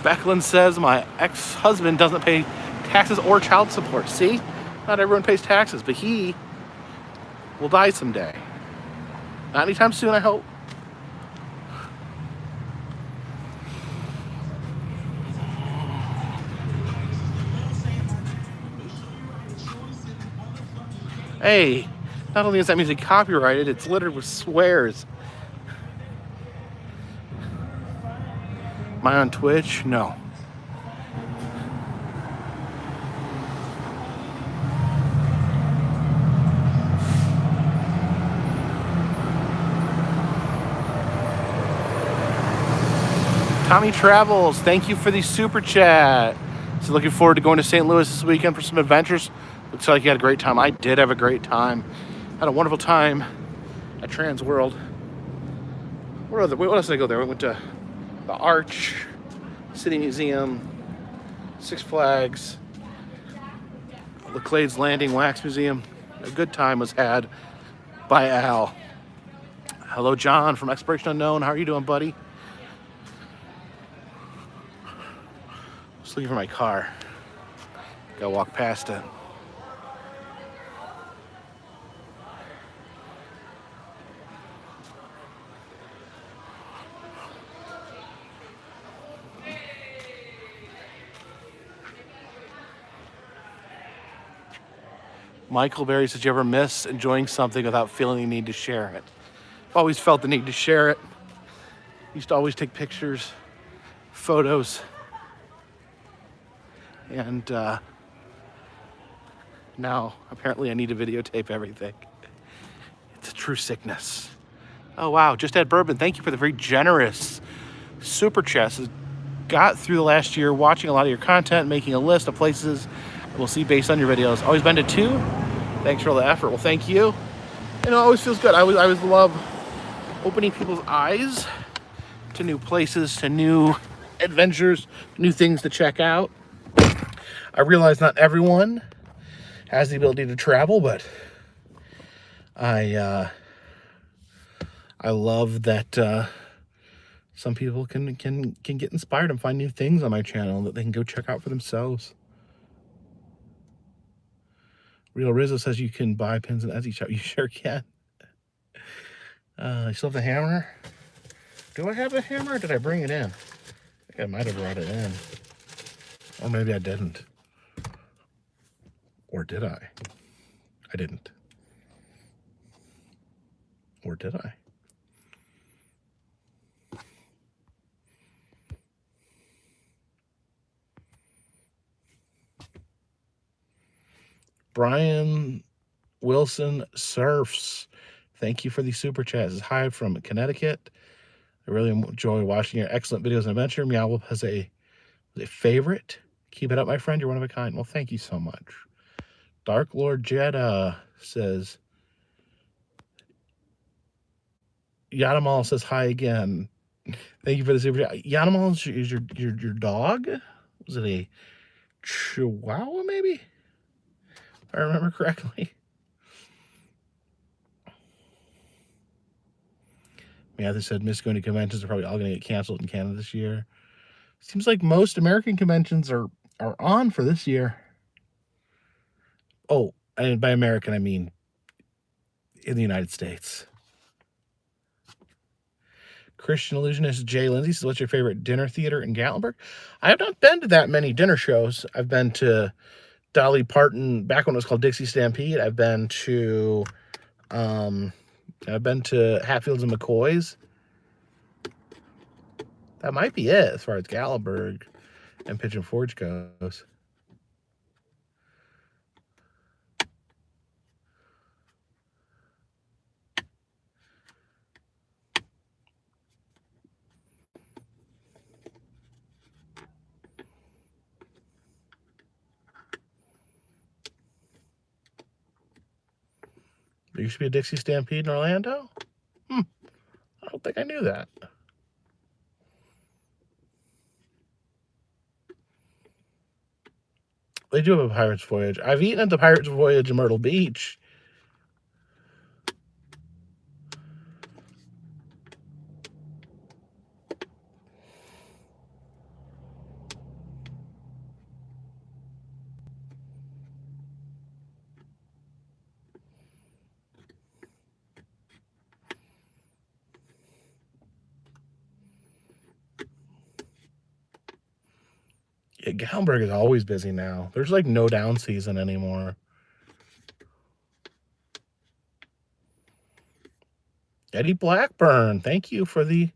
[SPEAKER 2] Becklin says, my ex-husband doesn't pay taxes or child support. See? Not everyone pays taxes, but he will die someday. Not anytime soon, I hope. Hey, not only is that music copyrighted, it's littered with swears. Am I on Twitch? No. Tommy Travels, thank you for the super chat. So looking forward to going to St. Louis this weekend for some adventures. Looks like you had a great time. I did have a great time. Had a wonderful time at Trans World. What else did I go there? We went to the Arch, City Museum, Six Flags, Laclade's Landing Wax Museum. A good time was had by Al. Hello, John from Exploration Unknown. How are you doing, buddy? Just looking for my car. Gotta walk past it. Michael Berry says, you ever miss enjoying something without feeling the need to share it? I've always felt the need to share it. Used to always take pictures, photos, and now apparently I need to videotape everything. It's a true sickness. Oh wow, just had bourbon. Thank you for the very generous super chat. Got through the last year watching a lot of your content, making a list of places we'll see based on your videos. Always been to 2. Thanks for all the effort. Well, thank you. And it always feels good. I always love opening people's eyes to new places, to new adventures, new things to check out. I realize not everyone has the ability to travel, but I love that some people can get inspired and find new things on my channel that they can go check out for themselves. Real Rizzo says you can buy pins in Etsy shop. You sure can. You still have the hammer? Do I have the hammer or did I bring it in? I think I might have brought it in. Or maybe I didn't. Or did I? I didn't. Or did I? Brian Wilson Surfs. Thank you for the super chat. This is hi from Connecticut. I really enjoy watching your excellent videos and adventure. Meow Wolf has a favorite. Keep it up, my friend. You're one of a kind. Well, thank you so much. Dark Lord Jeddah says, Yadamal says hi again. Thank you for the super chat. Yadamal is your dog? Was it a Chihuahua, maybe? If I remember correctly. Yeah, they said miss going to conventions are probably all going to get canceled in Canada this year. Seems like most American conventions are on for this year. Oh, and by American, I mean in the United States. Christian illusionist Jay Lindsay says, what's your favorite dinner theater in Gatlinburg? I have not been to that many dinner shows. I've been to Dolly Parton back when it was called Dixie Stampede. I've been to Hatfields and McCoy's. That might be it as far as Gatlinburg and Pigeon Forge goes. There used to be a Dixie Stampede in Orlando? I don't think I knew that. They do have a Pirate's Voyage. I've eaten at the Pirate's Voyage in Myrtle Beach. Yeah, Gatlinburg is always busy now. There's like no down season anymore. Eddie Blackburn, thank you for the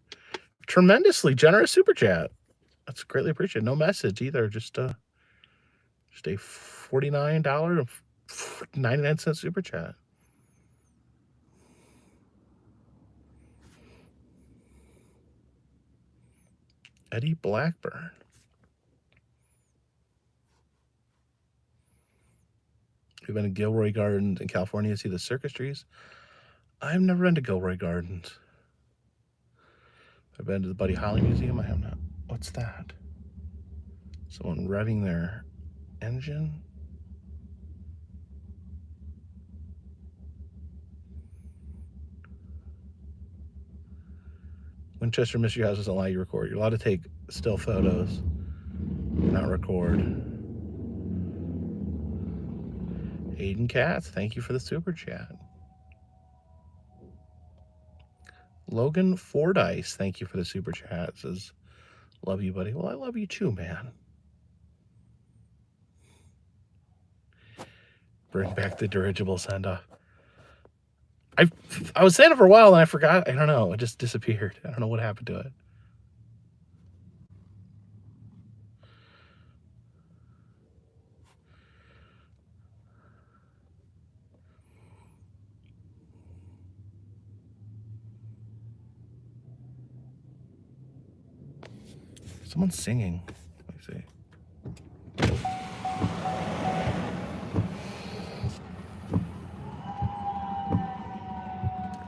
[SPEAKER 2] tremendously generous super chat. That's greatly appreciated. No message either. Just a $49.99 super chat. Eddie Blackburn. We've been to Gilroy Gardens in California to see the circus trees. I've never been to Gilroy Gardens. I've been to the Buddy Holly Museum. I have not. What's that? Someone revving their engine? Winchester Mystery House doesn't allow you to record. You're allowed to take still photos, not record. Aiden Katz, thank you for the super chat. Logan Fordyce, thank you for the super chat. Says, love you, buddy. Well, I love you too, man. Bring back the dirigible send-off. I was saying it for a while and I forgot. I don't know. It just disappeared. I don't know what happened to it. Someone's singing. Let me see.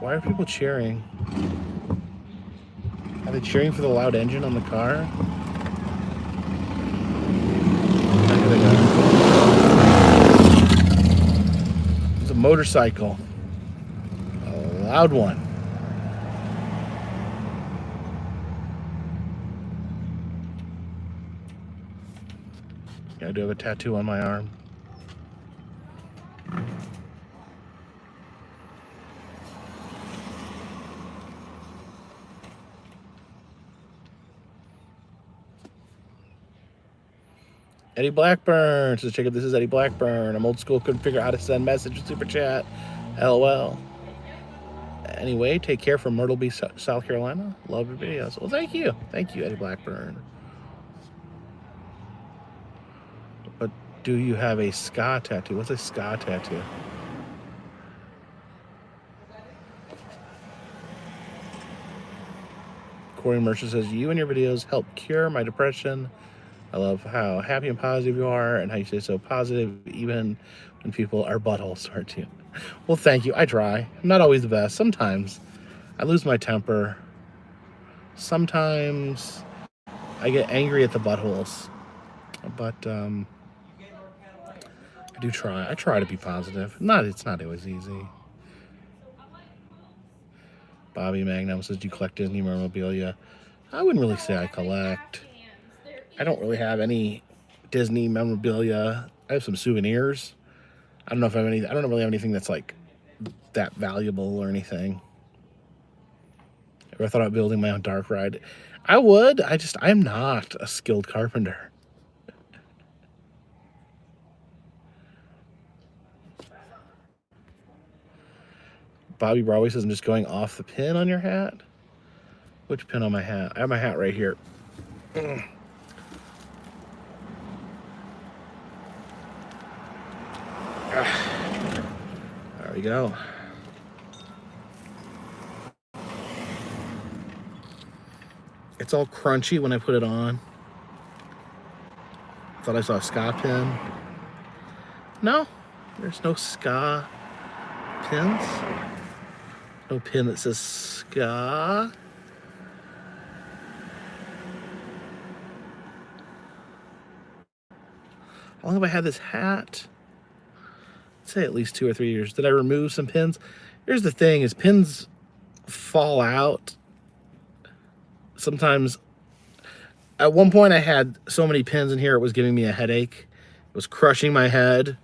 [SPEAKER 2] Why are people cheering? Are they cheering for the loud engine on the car? Here they go. It's a motorcycle. A loud one. Yeah, I do have a tattoo on my arm. Eddie Blackburn says, Jacob, this is Eddie Blackburn. I'm old school, couldn't figure out how to send message with super chat. LOL. Anyway, take care from Myrtle Beach, South Carolina. Love your videos. Well, thank you. Thank you, Eddie Blackburn. But do you have a ska tattoo? What's a ska tattoo? Corey Mercer says, you and your videos help cure my depression. I love how happy and positive you are and how you stay so positive even when people are buttholes towards you. Well, thank you. I try. I'm not always the best. Sometimes I lose my temper. Sometimes I get angry at the buttholes. But I do try. I try to be positive. It's not always easy. Bobby Magnum says, do you collect Disney memorabilia? I wouldn't really say I collect. I don't really have any Disney memorabilia. I have some souvenirs. I don't know if I have any. I don't really have anything that's like that valuable or anything. Ever thought about building my own dark ride? I would. I'm not a skilled carpenter. Bobby Broadway says, I'm just going off the pin on your hat. Which pin on my hat? I have my hat right here. There we go. It's all crunchy when I put it on. Thought I saw a ska pin. No, there's no ska pins. No pin that says ska. How long have I had this hat? I'd say at least 2 or 3 years. Did I remove some pins? Here's the thing, is pins fall out. Sometimes, at one point I had so many pins in here it was giving me a headache. It was crushing my head.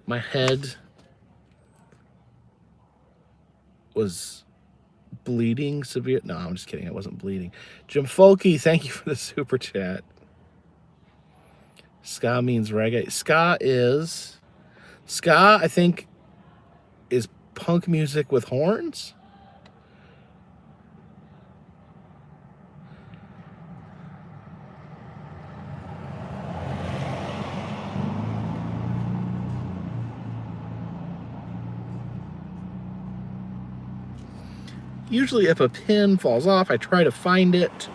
[SPEAKER 2] My head was bleeding severe. No, I'm just kidding. I wasn't bleeding. Jim Folke, thank you for the super chat. Ska means reggae. Ska, I think, is punk music with horns. Usually if a pin falls off, I try to find it.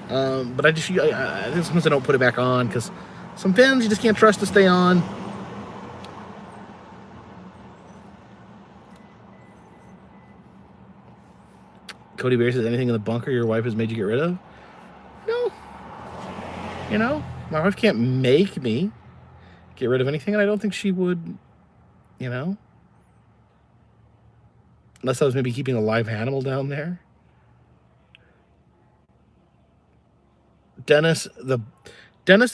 [SPEAKER 2] But I think sometimes I don't put it back on because some pins you just can't trust to stay on. Cody Bear says, anything in the bunker your wife has made you get rid of? No. You know, my wife can't make me get rid of anything, and I don't think she would, you know. Unless I was maybe keeping a live animal down there. Dennis, the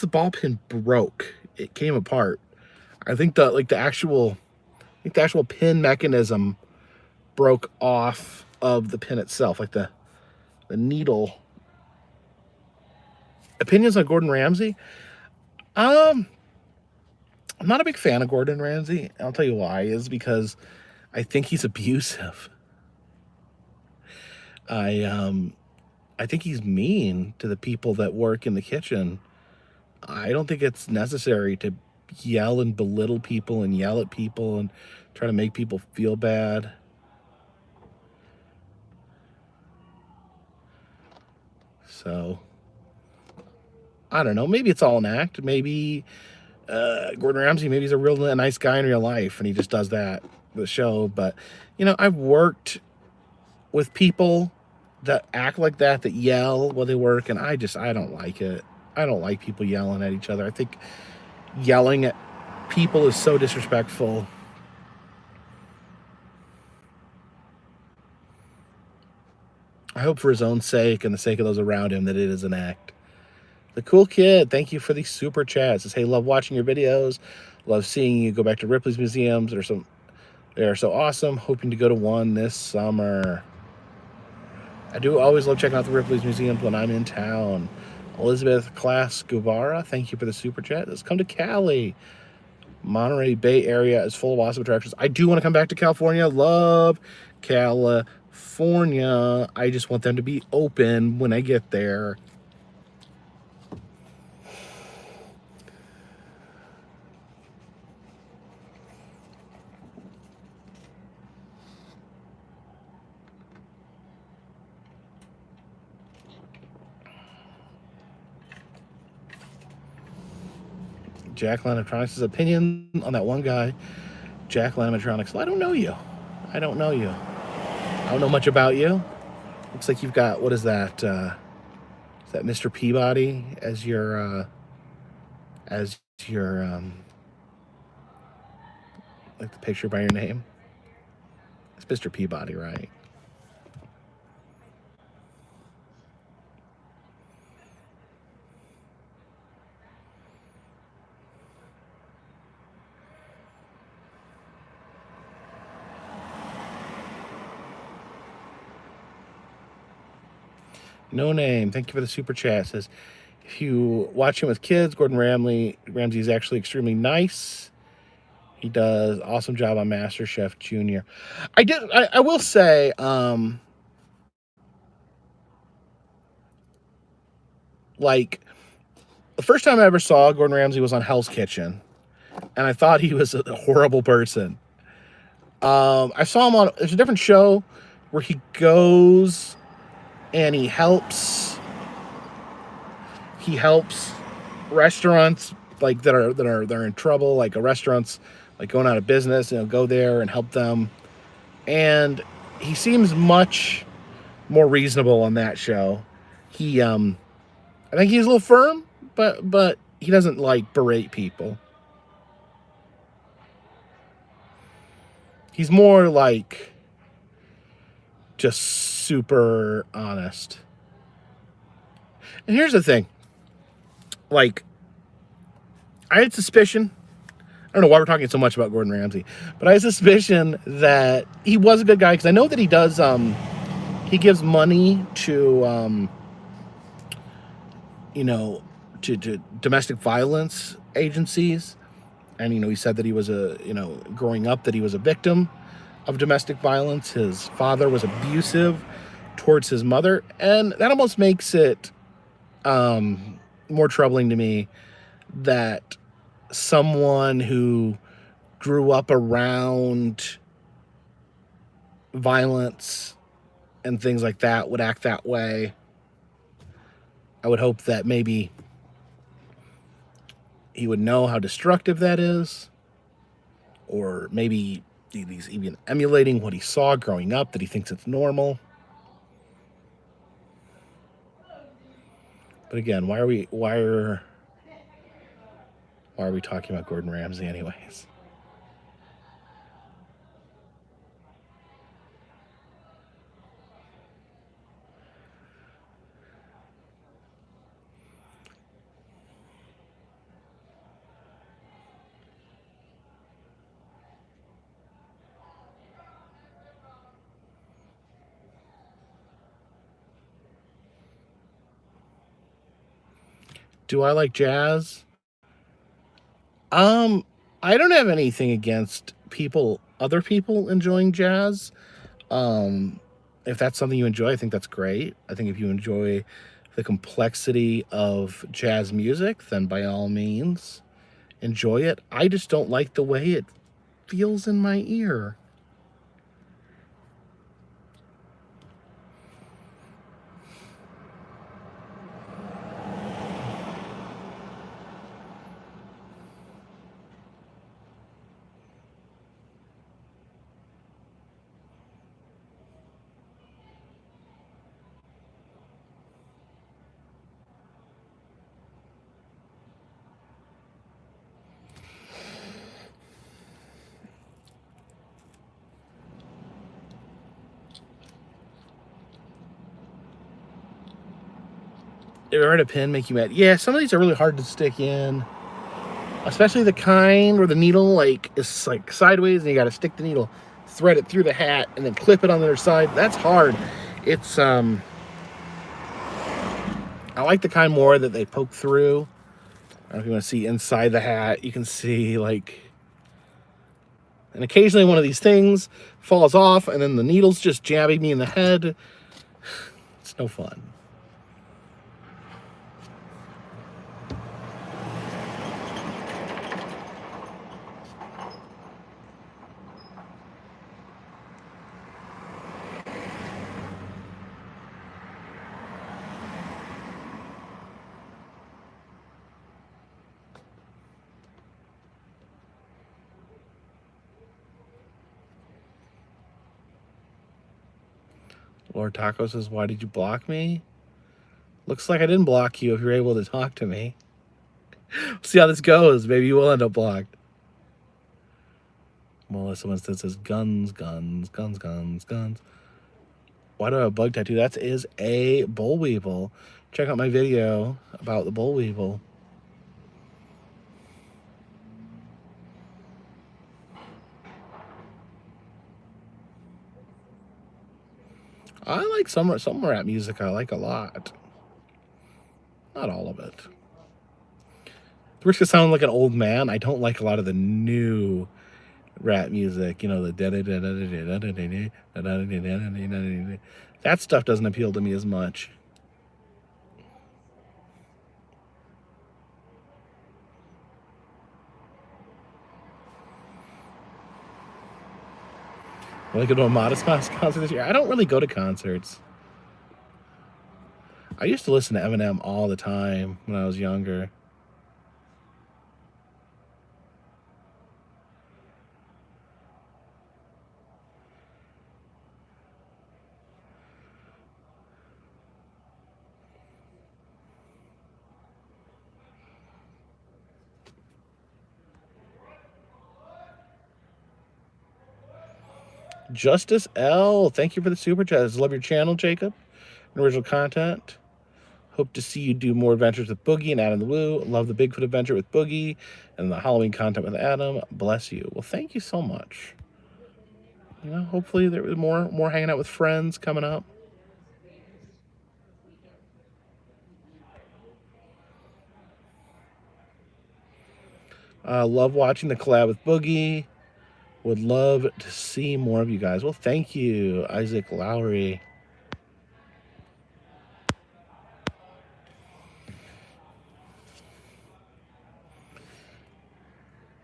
[SPEAKER 2] ball pin broke. It came apart. I think the actual pin mechanism broke off of the pin itself, like the needle. Opinions on Gordon Ramsay? I'm not a big fan of Gordon Ramsay. I'll tell you why. Is because I think he's abusive. I think he's mean to the people that work in the kitchen. I don't think it's necessary to yell and belittle people and yell at people and try to make people feel bad. So, I don't know. Maybe it's all an act. Maybe Gordon Ramsay, maybe he's a real nice guy in real life and he just does that for the show. But, you know, I've worked with people that act like that yell while they work, and I don't like it. I don't like people yelling at each other. I think yelling at people is so disrespectful. I hope for his own sake and the sake of those around him that it is an act. The Cool Kid, thank you for the super chat. Says, hey, love watching your videos. Love seeing you go back to Ripley's museums. They are so awesome. Hoping to go to one this summer. I do always love checking out the Ripley's museums when I'm in town. Elizabeth Class Guevara, thank you for the super chat. Let's come to Cali. Monterey Bay area is full of awesome attractions. I do want to come back to California. Love California. I just want them to be open when I get there. Jack Lanotronics' opinion on that one guy, Jack Lanotronics. Well, I don't know you. I don't know much about you. Looks like you've got, what is that? Is that Mr. Peabody as your like the picture by your name? It's Mr. Peabody, right? No name. Thank you for the super chat. It says, if you watch him with kids, Gordon Ramsay is actually extremely nice. He does awesome job on MasterChef Junior. I will say, like, the first time I ever saw Gordon Ramsay was on Hell's Kitchen, and I thought he was a horrible person. I saw him on, there's a different show where he goes and he helps restaurants like that are in trouble, like restaurants like going out of business, go there and help them. And he seems much more reasonable on that show. I think he's a little firm, but he doesn't like berate people. He's more like just super honest. And here's the thing. Like, I had suspicion. I don't know why we're talking so much about Gordon Ramsay, but I had suspicion that he was a good guy because I know that he does. He gives money to, to domestic violence agencies, and he said that he was growing up that he was a victim of domestic violence. His father was abusive towards his mother, and that almost makes it more troubling to me that someone who grew up around violence and things like that would act that way. I would hope that maybe he would know how destructive that is, or maybe he's even emulating what he saw growing up, that he thinks it's normal. But again, why are we talking about Gordon Ramsay anyways? Do I like jazz? I don't have anything against other people enjoying jazz. If that's something you enjoy, I think that's great. I think if you enjoy the complexity of jazz music, then by all means, enjoy it. I just don't like the way it feels in my ear. Ever heard a pin make you mad? Yeah, some of these are really hard to stick in, especially the kind where the needle is like sideways and you got to stick the needle, thread it through the hat, and then clip it on the other side. That's hard. It's I like the kind more that they poke through. I don't know if you want to see inside the hat. You can see and occasionally one of these things falls off, and then the needle's just jabbing me in the head. It's no fun. Lord Taco says, why did you block me? Looks like I didn't block you if you're able to talk to me. See how this goes. Maybe you will end up blocked. Melissa Winston says, guns, guns, guns, guns, guns. Why do I have a bug tattoo? That is a boll weevil. Check out my video about the boll weevil. I like some rap music I like a lot. Not all of it. The risk of sounding like an old man. I don't like a lot of the new rap music. You know, the that stuff doesn't appeal to me as much. Will I go to a Modest Mouse concert this year? I don't really go to concerts. I used to listen to Eminem all the time when I was younger. Justice L, thank you for the super chat. Love your channel, Jacob. Original content. Hope to see you do more adventures with Boogie and Adam the Woo. Love the Bigfoot adventure with Boogie and the Halloween content with Adam. Bless you. Well, thank you so much. You know, hopefully there was more hanging out with friends coming up. Love watching the collab with Boogie. Would love to see more of you guys. Well, thank you, Isaac Lowry.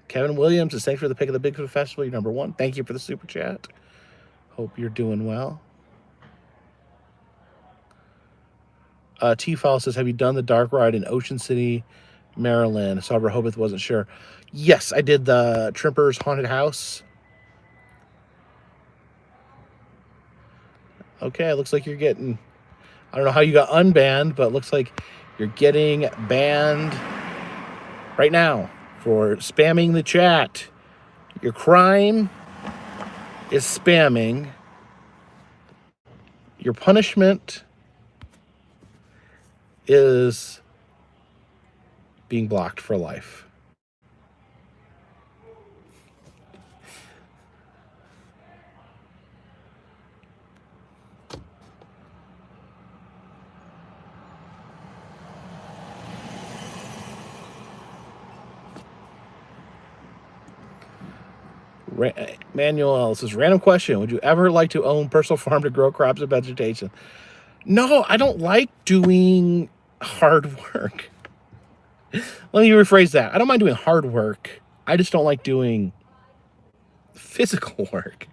[SPEAKER 2] Kevin Williams is thanks for the pick of the Bigfoot Festival. You're #1. Thank you for the super chat. Hope you're doing well. T-File says, have you done the dark ride in Ocean City, Maryland? I saw Rehoboth, wasn't sure. Yes, I did the Trimper's Haunted House. Okay, it looks like you're getting... I don't know how you got unbanned, but it looks like you're getting banned right now for spamming the chat. Your crime is spamming. Your punishment is being blocked for life. Manuel says, random question. Would you ever like to own personal farm to grow crops and vegetation? No, I don't like doing hard work. Let me rephrase that. I don't mind doing hard work. I just don't like doing physical work.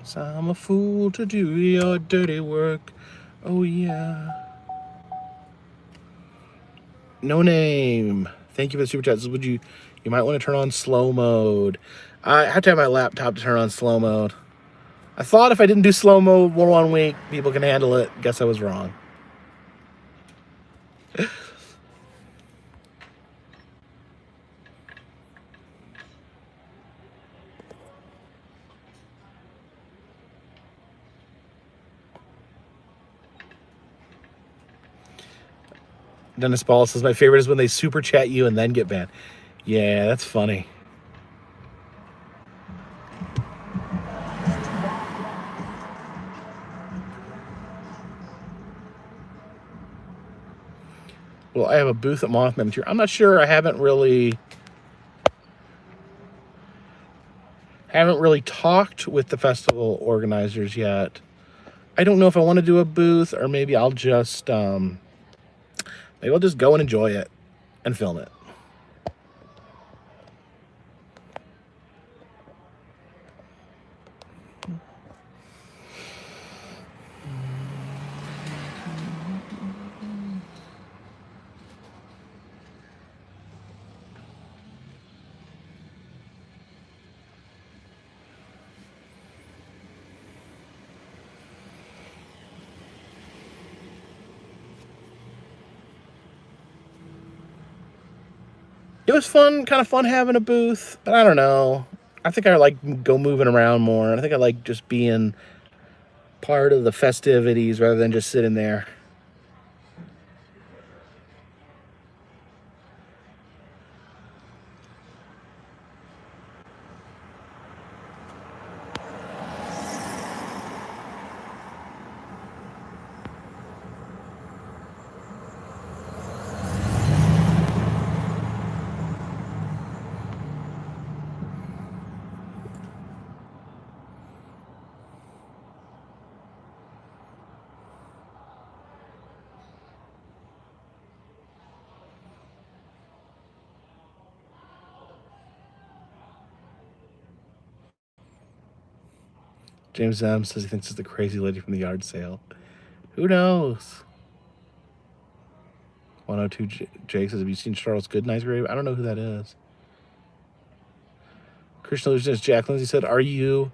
[SPEAKER 2] So I'm a fool to do your dirty work. Oh, yeah. No name. Thank you for the super chat. Would you might want to turn on slow mode. I have to have my laptop to turn on slow mode. I thought if I didn't do slow mode 1 week, people can handle it. Guess I was wrong. Dennis Ball says, my favorite is when they super chat you and then get banned. Yeah, that's funny. Well, I have a booth at Mothman here. I'm not sure. I haven't really talked with the festival organizers yet. I don't know if I want to do a booth or maybe I'll just go and enjoy it and film it. It was fun, kind of fun having a booth, but I don't know. I think I like go moving around more. I think I like just being part of the festivities rather than just sitting there. James M says he thinks it's the crazy lady from the yard sale. Who knows? 102 Jake says, have you seen Charles Goodnight's grave? I don't know who that is. Krishna says, Jack Lindsay said, are you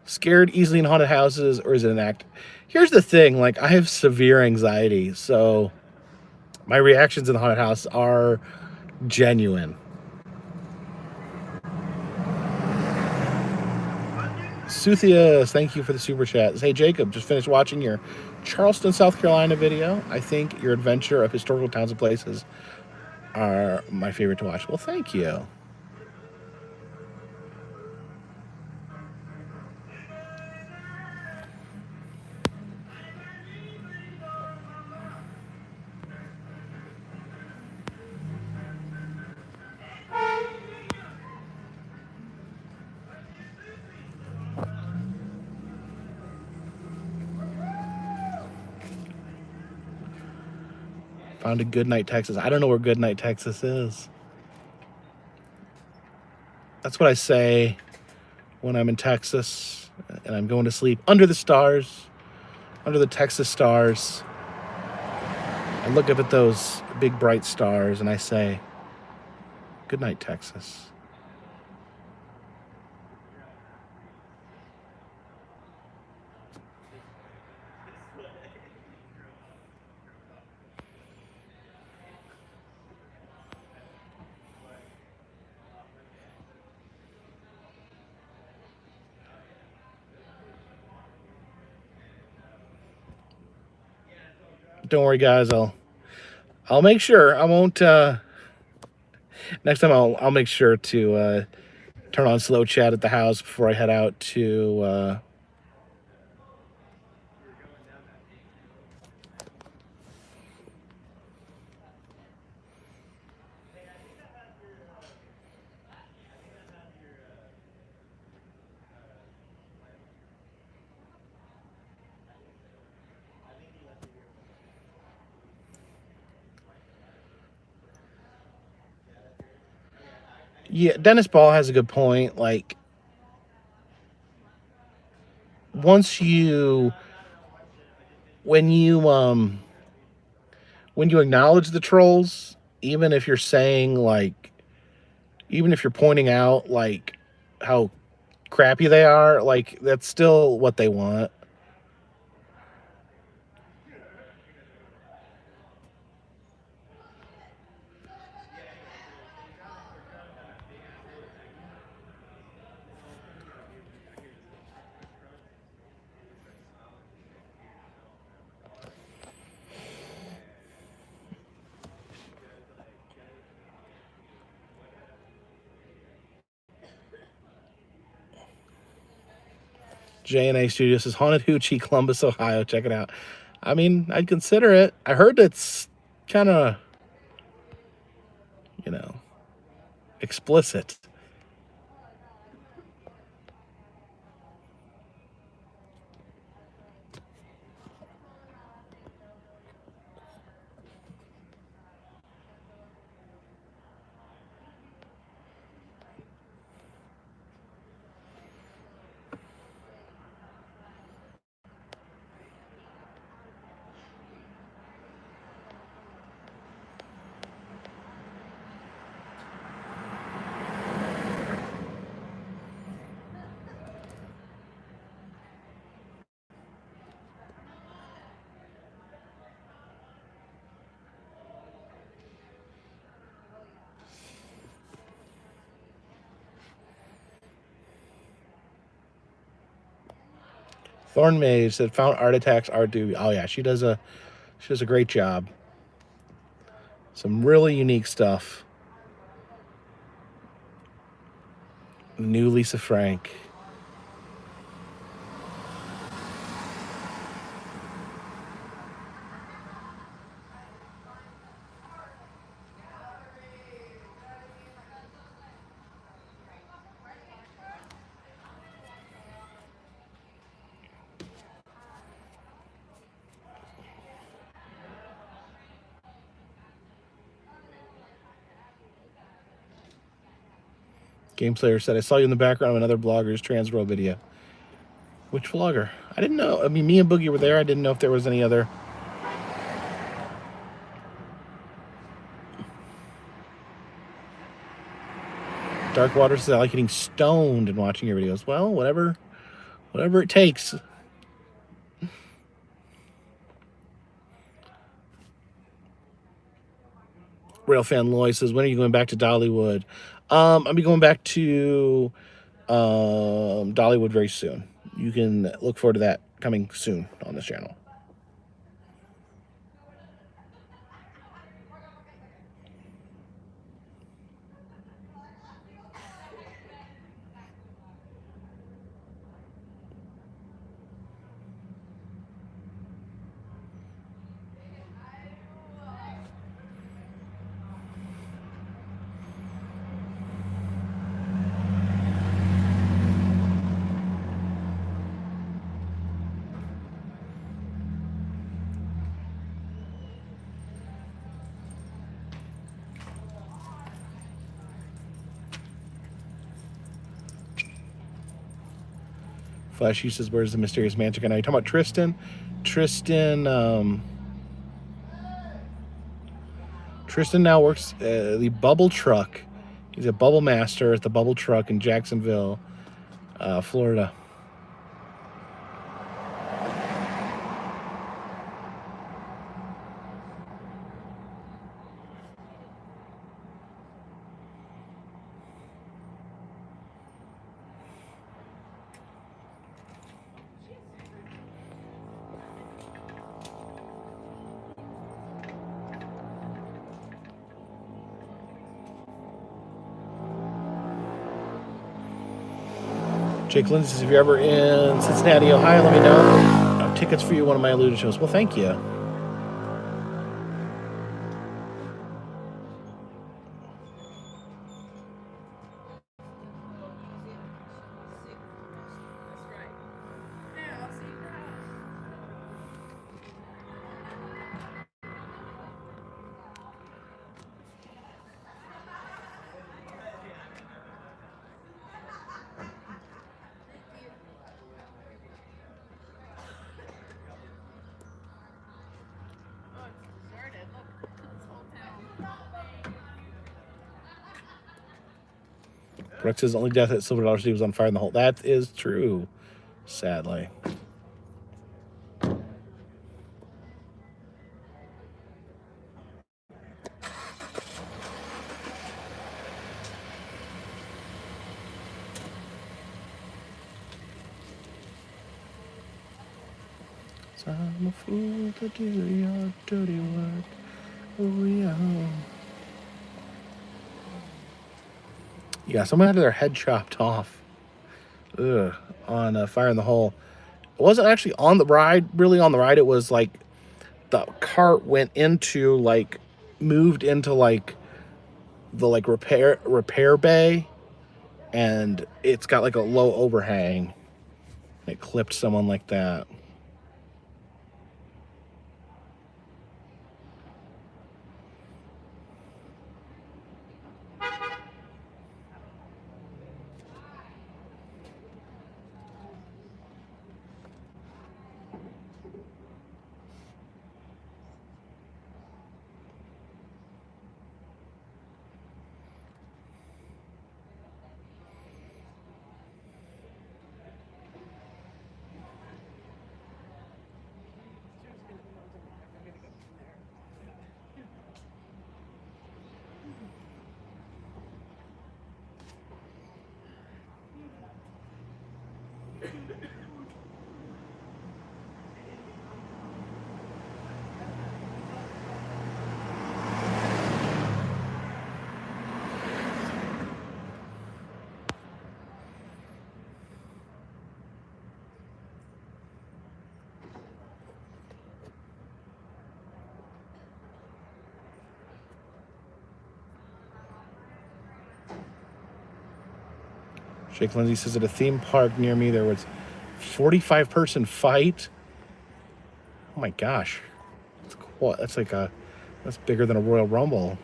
[SPEAKER 2] scared easily in haunted houses or is it an act? Here's the thing, like I have severe anxiety, so my reactions in the haunted house are genuine. Suthias, thank you for the super chat. Hey Jacob, just finished watching your Charleston, South Carolina video. I think your adventure of historical towns and places are my favorite to watch. Well, thank you. Found a Goodnight, Texas. I don't know where Goodnight, Texas is. That's what I say when I'm in Texas and I'm going to sleep under the stars, under the Texas stars. I look up at those big bright stars and I say, good night, Texas. Don't worry, guys. I'll make sure. I won't. Next time, I'll make sure to turn on slow chat at the house before I head out to. Yeah, Dennis Ball has a good point. Like, once you, when you acknowledge the trolls, even if you're saying like, even if you're pointing out like how crappy they are, like that's still what they want. J&A Studios says Haunted Hoochie, Columbus, Ohio. Check it out. I mean, I'd consider it. I heard it's kind of, explicit. Thorn Mage said found art attacks are due. Oh yeah, she does a great job. Some really unique stuff. New Lisa Frank. Game Slayer said, I saw you in the background of another blogger's Transworld video. Which vlogger? I didn't know. I mean, me and Boogie were there. I didn't know if there was any other. Dark Water says, I like getting stoned and watching your videos. Well, whatever it takes. Railfan Loy says, when are you going back to Dollywood? I'll be going back to Dollywood very soon. You can look forward to that coming soon on this channel. Flash, says, where's the mysterious man chicken? Are you talking about Tristan? Tristan now works the Bubble Truck. He's a bubble master at the Bubble Truck in Jacksonville, Florida. Jake Lindsay says, if you're ever in Cincinnati, Ohio, let me know. I have tickets for you, one of my alluded shows. Well, thank you. Rex's only death at Silver Dollar City was on fire in the hole. That is true, sadly. I'm a fool to do your dirty work. Oh, yeah. Yeah, someone had their head chopped off. Ugh, on Fire in the Hole. It wasn't actually on the ride, really on the ride. It was like the cart went into, like, moved into, like, the, like, repair bay. And it's got, like, a low overhang. It clipped someone like that. Jake Lindsay says at a theme park near me there was 45-person fight. Oh my gosh, that's bigger than a Royal Rumble.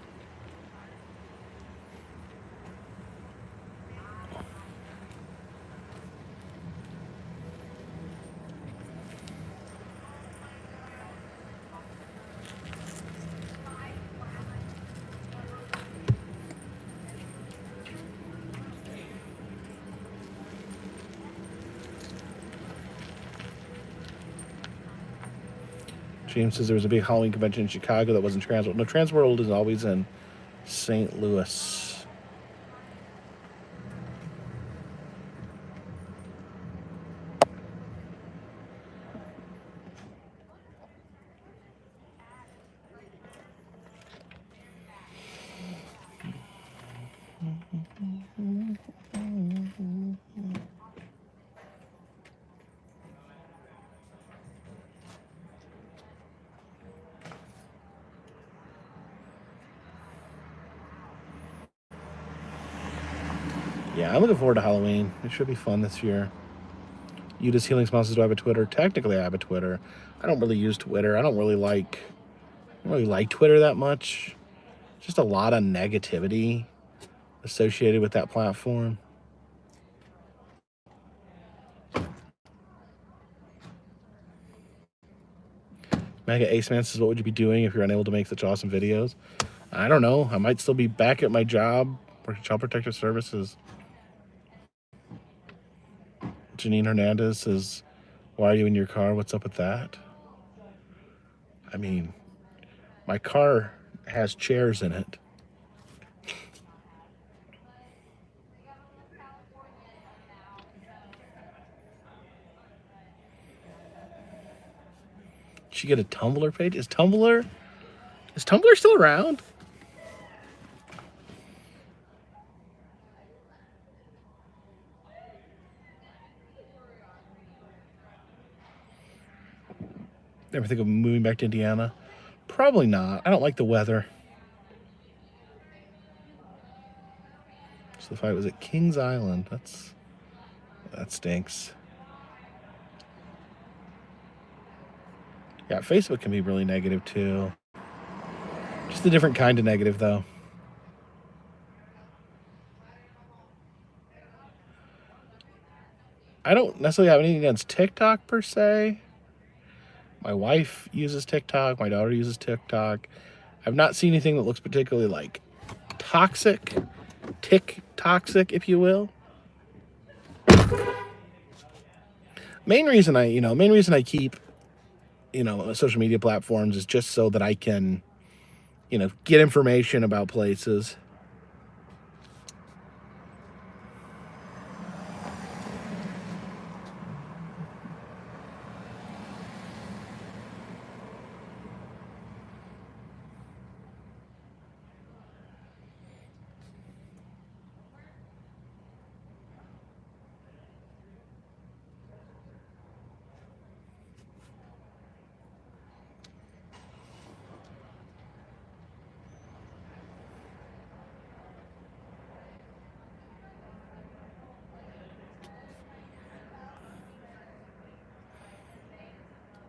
[SPEAKER 2] James says there was a big Halloween convention in Chicago that wasn't Transworld. No, Transworld is always in St. Louis. Yeah, I'm looking forward to Halloween. It should be fun this year. Udah's Healing Smiles says, do I have a Twitter? Technically, I have a Twitter. I don't really use Twitter. I don't really like Twitter that much. Just a lot of negativity associated with that platform. Mega Ace Man says, what would you be doing if you're unable to make such awesome videos? I don't know. I might still be back at my job, working Child Protective Services. Janine Hernandez says, why are you in your car? What's up with that? I mean, my car has chairs in it. She get a Tumblr page? Is Tumblr still around? Ever think of moving back to Indiana? Probably not. I don't like the weather. So the fight was at Kings Island. That stinks. Yeah, Facebook can be really negative too. Just a different kind of negative though. I don't necessarily have anything against TikTok per se. My wife uses TikTok. My daughter uses TikTok. I've not seen anything that looks particularly like toxic, toxic, if you will. Main reason I keep, social media platforms is just so that I can, get information about places.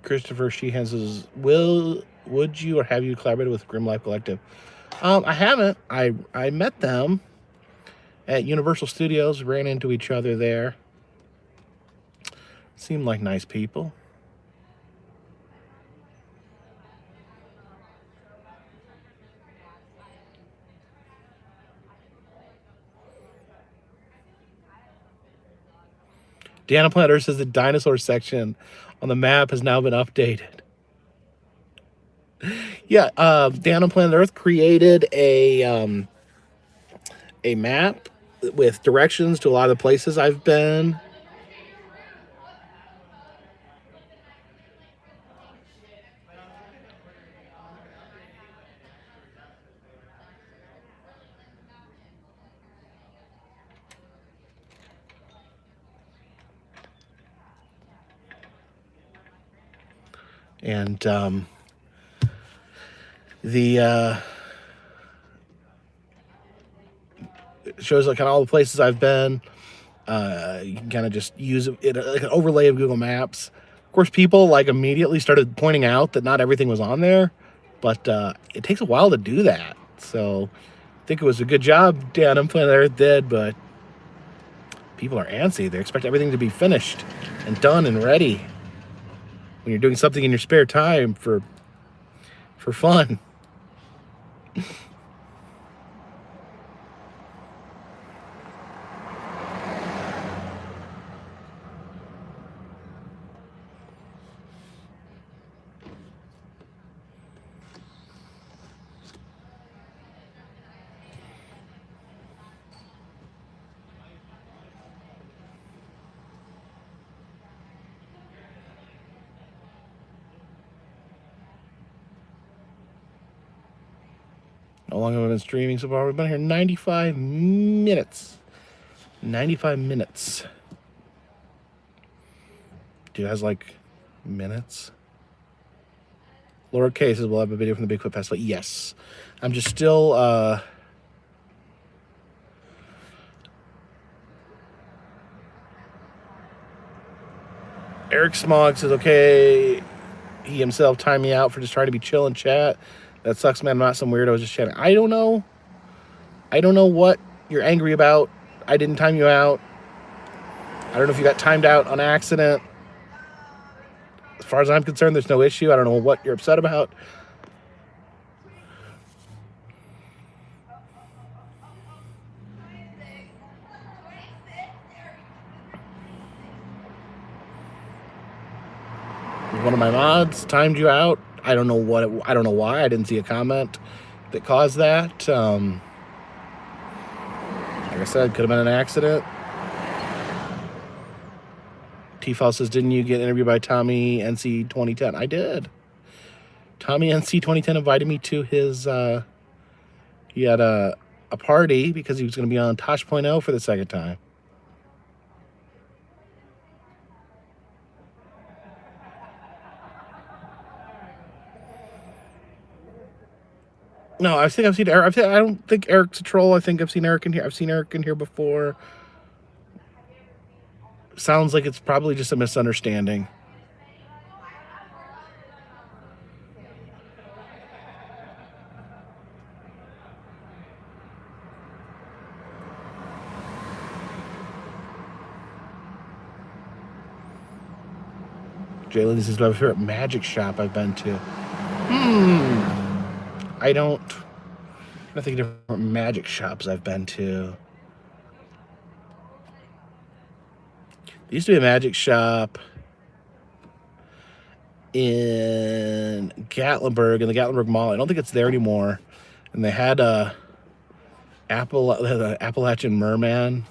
[SPEAKER 2] Christopher Sheehan says, would you or have you collaborated with Grim Life Collective? I haven't. I met them at Universal Studios, ran into each other there. Seemed like nice people. Deanna Planter says the dinosaur section on the map has now been updated. Yeah, Deanna Planet Earth created a map with directions to a lot of the places I've been. And the shows like kind of all the places I've been. You can kind of just use it like an overlay of Google Maps. Of course, people like immediately started pointing out that not everything was on there, but it takes a while to do that. So I think it was a good job Dan and Planet Earth did, but people are antsy. They expect everything to be finished and done and ready when you're doing something in your spare time for fun. How long have I been streaming so far? We've been here 95 minutes. 95 minutes. Dude, has like minutes. Laura K says, we'll have a video from the Bigfoot Festival. Yes. I'm just still, Eric Smog says, okay, he himself timed me out for just trying to be chill and chat. That sucks, man. I'm not some weirdo. Just chatting. I don't know what you're angry about. I didn't time you out. I don't know if you got timed out on accident. As far as I'm concerned, there's no issue. I don't know what you're upset about. One of my mods timed you out. I don't know I don't know why. I didn't see a comment that caused that. Like I said, could have been an accident. T-File says, didn't you get interviewed by Tommy NC 2010? I did. Tommy NC 2010 invited me to his, he had a party because he was going to be on Tosh.0 for the second time. No, I think I've seen Eric. I don't think Eric's a troll. I think I've seen Eric in here. I've seen Eric in here before. Sounds like it's probably just a misunderstanding. Jalen, this is my favorite magic shop I've been to. I don't think of different magic shops I've been to. There used to be a magic shop in Gatlinburg, in the Gatlinburg Mall. I don't think it's there anymore. And they had the Appalachian Merman.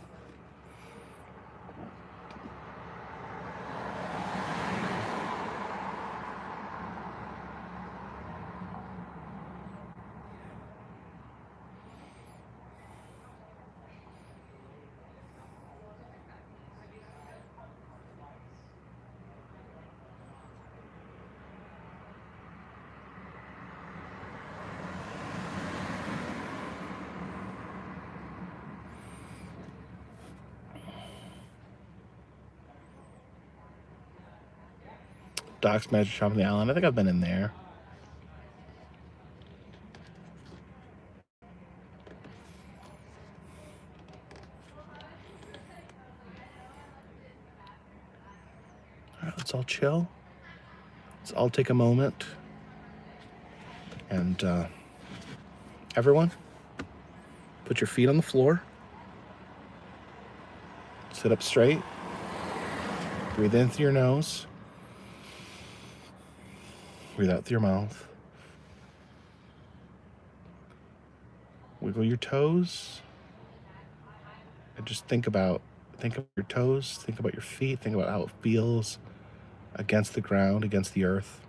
[SPEAKER 2] Doc's Magic Shop in the Island. I think I've been in there. All right, let's all chill. Let's all take a moment. And everyone, put your feet on the floor. Sit up straight. Breathe in through your nose. Breathe out through your mouth. Wiggle your toes. And just think about your toes, think about your feet, think about how it feels against the ground, against the earth.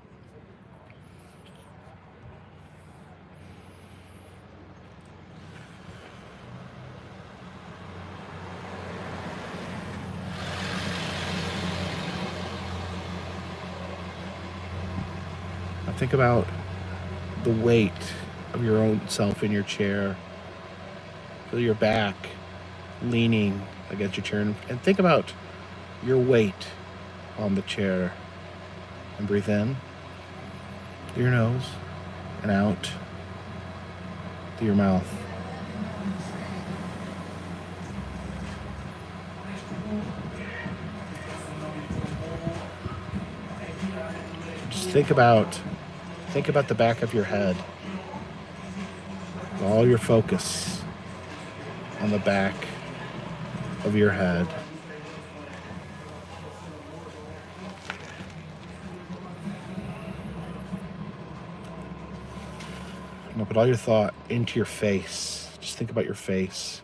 [SPEAKER 2] Now think about the weight of your own self in your chair. Feel your back leaning against your chair, and think about your weight on the chair. And breathe in through your nose and out through your mouth. Just think about the back of your head. All your focus on the back of your head. Now put all your thought into your face. Just think about your face.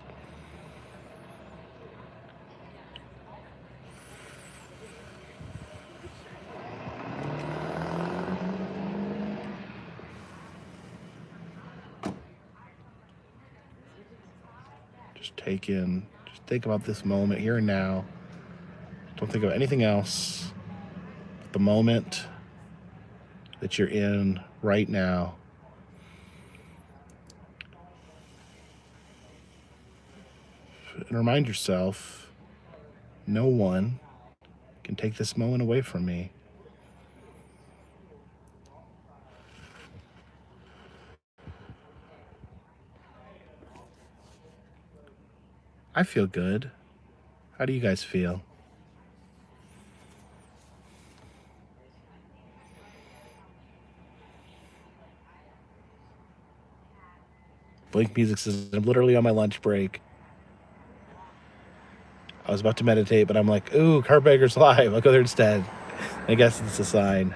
[SPEAKER 2] Just think about this moment here and now. Don't think of anything else. The moment that you're in right now. And remind yourself, no one can take this moment away from me. I feel good. How do you guys feel? Blink Music says, I'm literally on my lunch break. I was about to meditate, but I'm like, ooh, Carpetbagger's live. I'll go there instead. I guess it's a sign.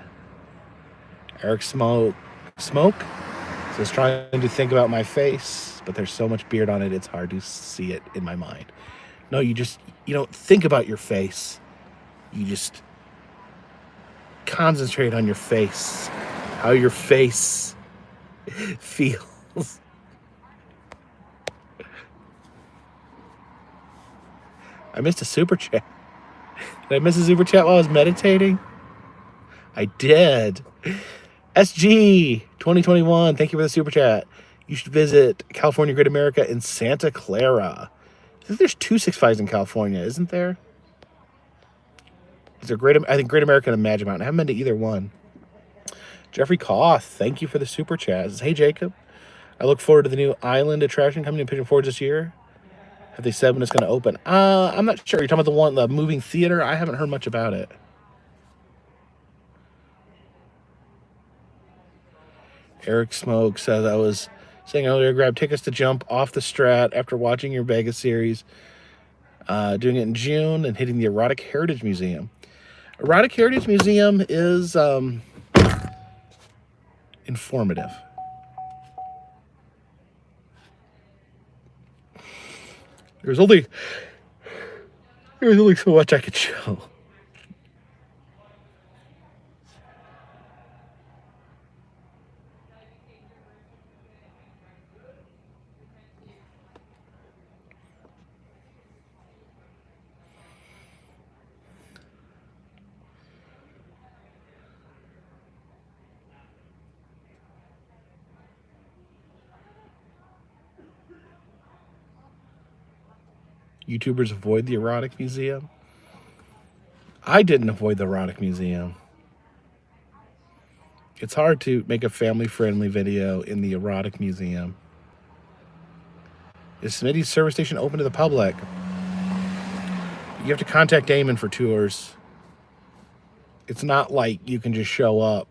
[SPEAKER 2] Eric Smoke says, trying to think about my face, but there's so much beard on it, it's hard to see it in my mind. No, you don't think about your face. You just concentrate on your face. How your face feels. I missed a super chat. Did I miss a super chat while I was meditating? I did. SG 2021, thank you for the super chat. You should visit California Great America in Santa Clara. I think there's 2 Six Flags in California, isn't there? Is there I think Great America and Magic Mountain. I haven't been to either one. Jeffrey Koth, thank you for the super chat. Says, hey Jacob, I look forward to the new island attraction coming to Pigeon Forge this year. Have they said when it's going to open? I'm not sure. You're talking about the moving theater? I haven't heard much about it. Eric Smoke says, I was saying earlier, grab tickets to jump off the Strat after watching your Vegas series. Doing it in June and hitting the Erotic Heritage Museum. Erotic Heritage Museum is informative. There's only so much I could show. YouTubers avoid the Erotic Museum. I didn't avoid the Erotic Museum. It's hard to make a family-friendly video in the Erotic Museum. Is Smitty's service station open to the public? You have to contact Damon for tours. It's not like you can just show up.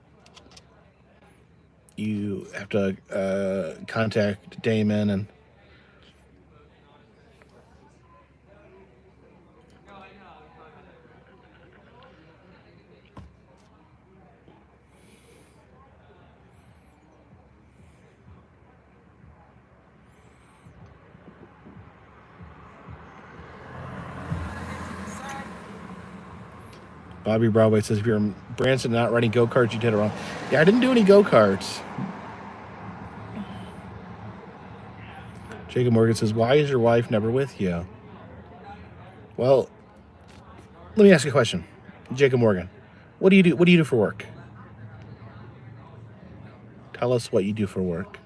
[SPEAKER 2] You have to contact Damon and Bobby Broadway says, if you're in Branson not riding go-karts, you did it wrong. Yeah, I didn't do any go-karts. Jacob Morgan says, why is your wife never with you? Well, let me ask you a question. Jacob Morgan, what do you do? What do you do for work? Tell us what you do for work.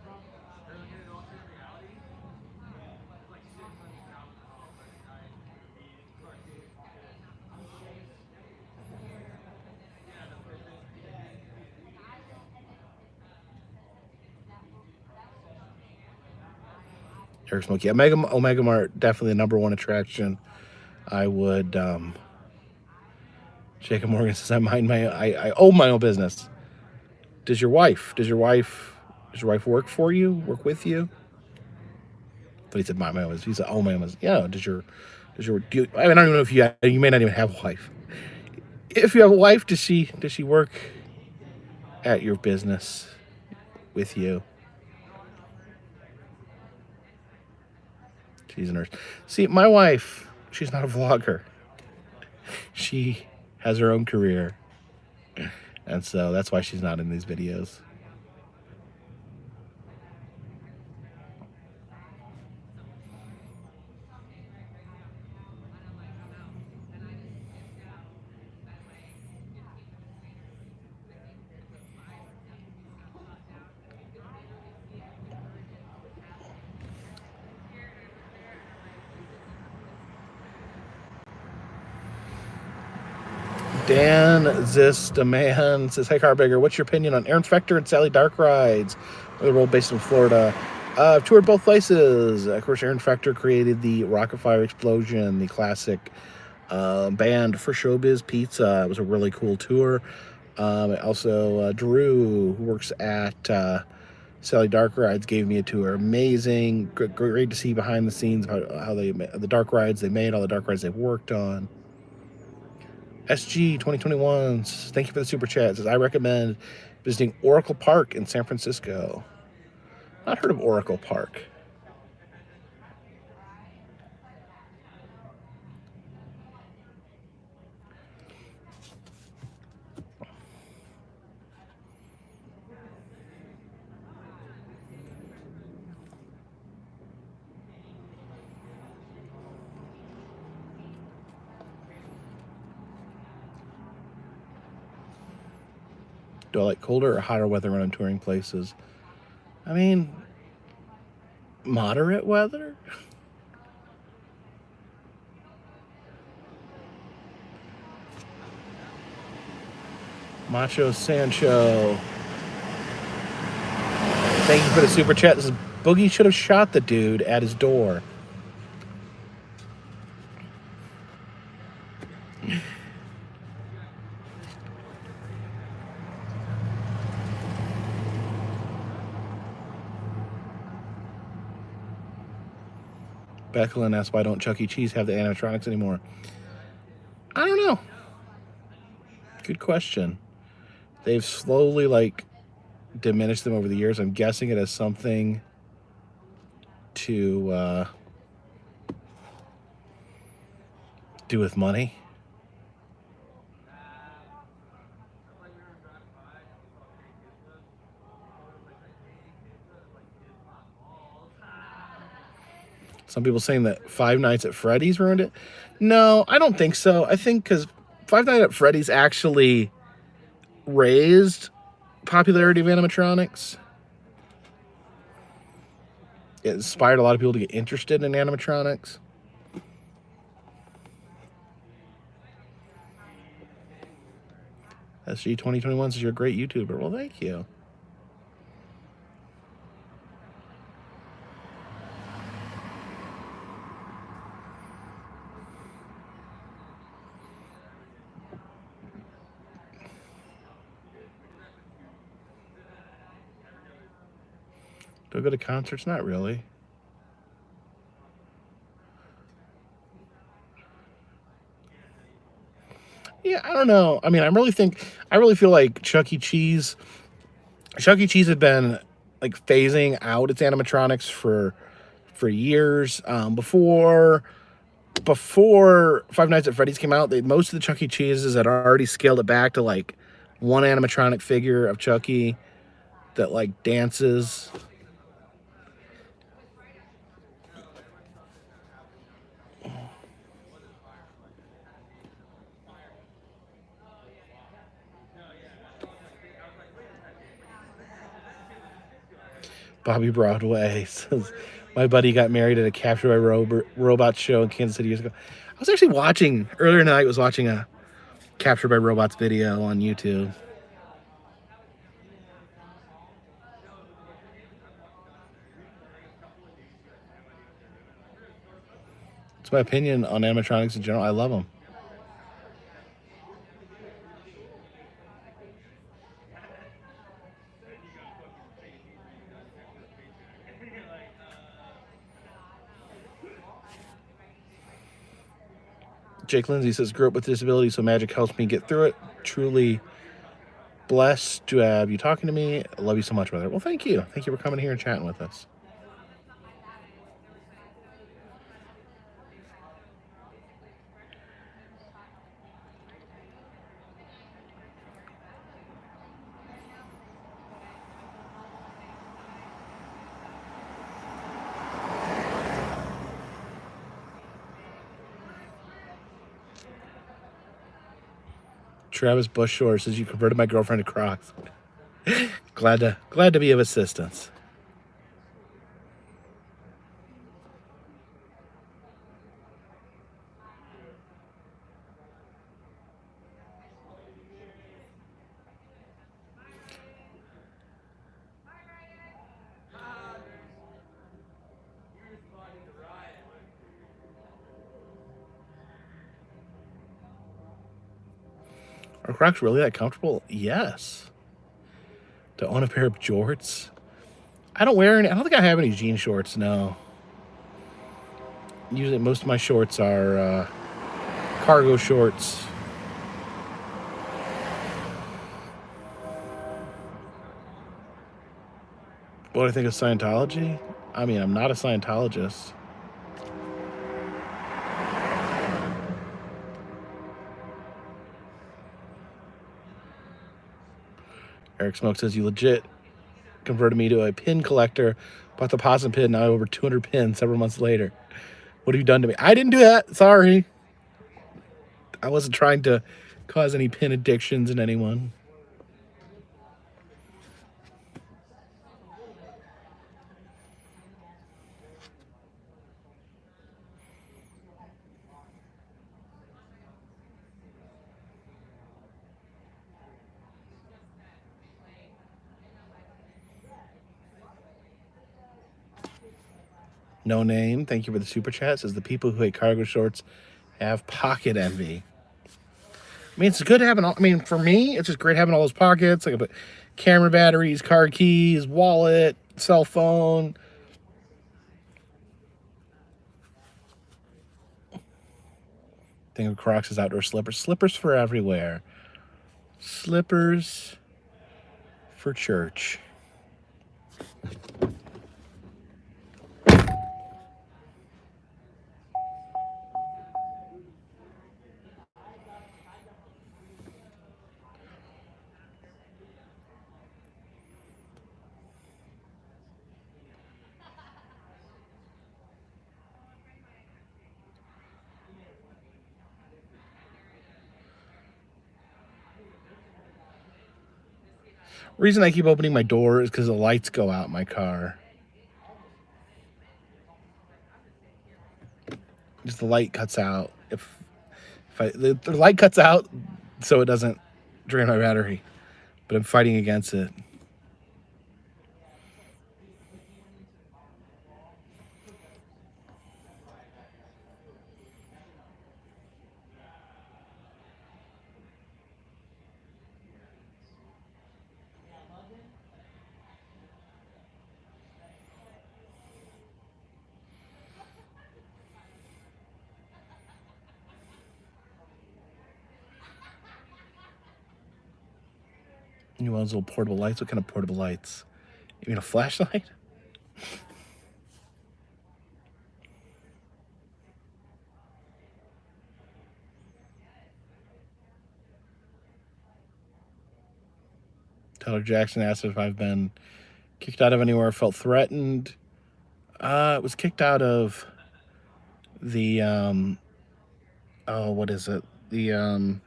[SPEAKER 2] Eric Smoke. Yeah, Omega Mart, definitely the number one attraction. I would, Jacob Morgan says, I own my own business. Does your wife work for you? Work with you? But he said, my own business. He said, oh, my own business. Yeah, I don't even know if you may not even have a wife. If you have a wife, does she work at your business with you? She's a nurse. See, my wife, she's not a vlogger. She has her own career. And so that's why she's not in these videos. Dan Zistaman says, hey, Carpetbagger, what's your opinion on Aaron Fector and Sally Dark rides? They're both based in Florida. I've toured both places. Of course, Aaron Fector created the Rocket Fire Explosion, the classic band for Showbiz Pizza. It was a really cool tour. Also, Drew, who works at Sally Dark Rides gave me a tour. Amazing, great to see behind the scenes how they the dark rides they made, all the dark rides they've worked on. SG 2021, thank you for the super chat. It says, I recommend visiting Oracle Park in San Francisco. Not heard of Oracle Park. Do I like colder or hotter weather when I'm touring places? I mean, moderate weather? Macho Sancho. Thank you for the super chat. This is Boogie should have shot the dude at his door. Becklin asks, why don't Chuck E. Cheese have the animatronics anymore? I don't know. Good question. They've slowly, like, diminished them over the years. I'm guessing it has something to do with money. Some people saying that Five Nights at Freddy's ruined it. No, I don't think so. I think because Five Nights at Freddy's actually raised popularity of animatronics. It inspired a lot of people to get interested in animatronics. SG 2021 says you're a great YouTuber. Well, thank you. Do I go to concerts? Not really. Yeah, I don't know. I mean, I really feel like Chuck E. Cheese had been like phasing out its animatronics for years. Before Five Nights at Freddy's came out, most of the Chuck E. Cheeses had already scaled it back to like one animatronic figure of Chucky that like dances. Bobby Broadway says, my buddy got married at a Captured by Robots show in Kansas City years ago. I was actually watching, earlier tonight, I was watching a Captured by Robots video on YouTube. It's my opinion on animatronics in general. I love them. Jake Lindsay says, grew up with disability, so magic helps me get through it. Truly blessed to have you talking to me. I love you so much, brother. Well, thank you. Thank you for coming here and chatting with us. Travis Bushshore says, you converted my girlfriend to Crocs. glad to be of assistance. Are Crocs really that comfortable? Yes. To own a pair of jorts I don't wear any. I don't think I have any jean shorts. No. Usually, most of my shorts are cargo shorts. What do I think of Scientology? I mean, I'm not a Scientologist. Eric Smoke says, you legit converted me to a pin collector. Bought the possum pin, now over 200 pins several months later. What have you done to me? I didn't do that. Sorry. I wasn't trying to cause any pin addictions in anyone. No name. Thank you for the super chat. Says the people who hate cargo shorts have pocket envy. I mean, it's good having all, I mean, for me, it's just great having all those pockets. Like I put camera batteries, car keys, wallet, cell phone. Think of Crocs as outdoor slippers. Slippers for everywhere. Slippers for church. Reason I keep opening my door is because the lights go out in my car. Just the light cuts out. If the light cuts out, so it doesn't drain my battery. But I'm fighting against it. You want those little portable lights? What kind of portable lights? You mean a flashlight? Tyler Jackson asked if I've been kicked out of anywhere, felt threatened. It was kicked out of the what is it? The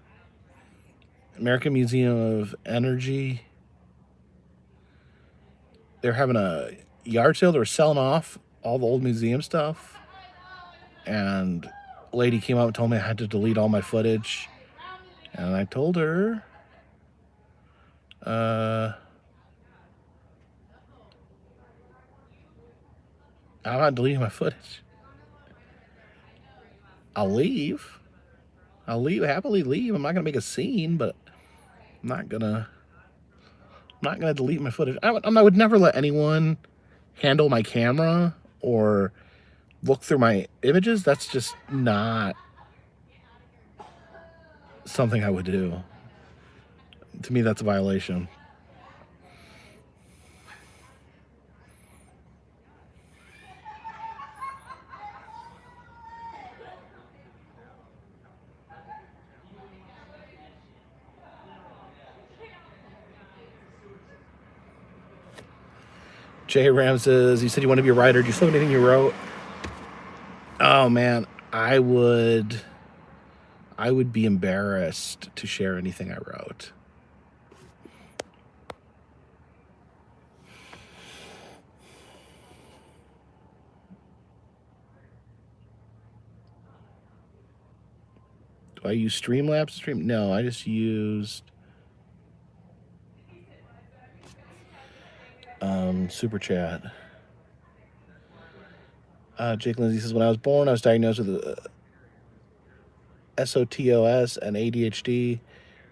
[SPEAKER 2] American Museum of Energy. They're having a yard sale. They were selling off all the old museum stuff. And a lady came out and told me I had to delete all my footage. And I told her, I'm not deleting my footage. I'll leave. Happily leave. I'm not gonna make a scene, but I'm not gonna delete my footage. I would never let anyone handle my camera or look through my images. That's just not something I would do. To me, that's a violation. Jay Ram says, you said you want to be a writer. Do you still have anything you wrote? Oh man, I would be embarrassed to share anything I wrote. Do I use Streamlabs to stream? No, I just used Super Chat. Jake Lindsay says, when I was born, I was diagnosed with SOTOS and ADHD.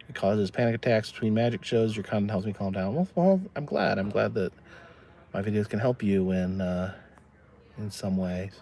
[SPEAKER 2] It causes panic attacks between magic shows. Your content helps me calm down. Well, I'm glad. I'm glad that my videos can help you in some ways.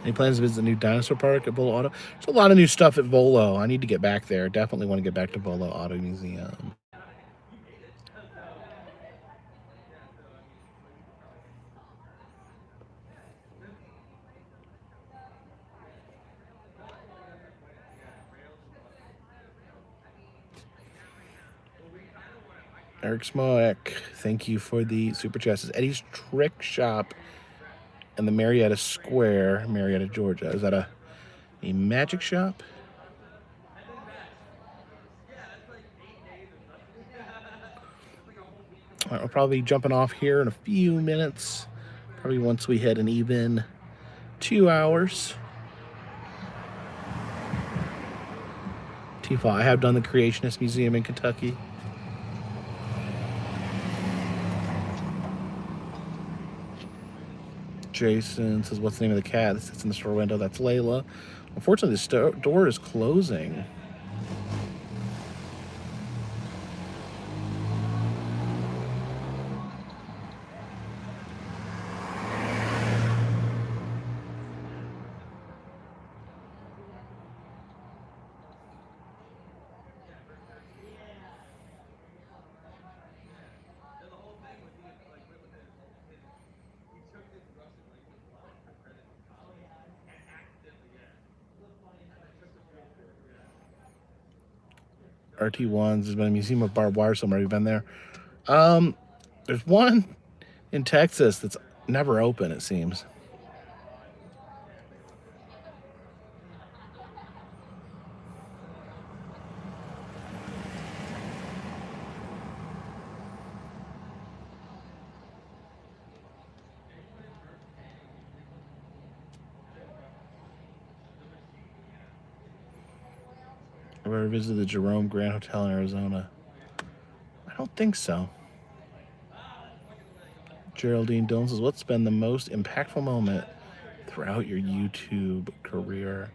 [SPEAKER 2] Any plans to visit the new dinosaur park at Volo Auto? There's a lot of new stuff at Volo. I need to get back there. Definitely want to get back to Volo Auto Museum. Eric Smoek, thank you for the super chats. Is Eddie's Trick Shop in the Marietta Square, Marietta, Georgia? Is that a magic shop? All right, we'll probably be jumping off here in a few minutes. Probably once we hit an even 2 hours. Tifa, I have done the Creationist Museum in Kentucky. Jason says, what's the name of the cat that sits in the store window? That's Layla. Unfortunately, the door is closing. RT1s. There's been a museum of barbed wire somewhere. Have you been there? There's one in Texas that's never open, it seems. Have I ever visited the Jerome Grand Hotel in Arizona? I don't think so. Geraldine Dillon says, what's been the most impactful moment throughout your YouTube career?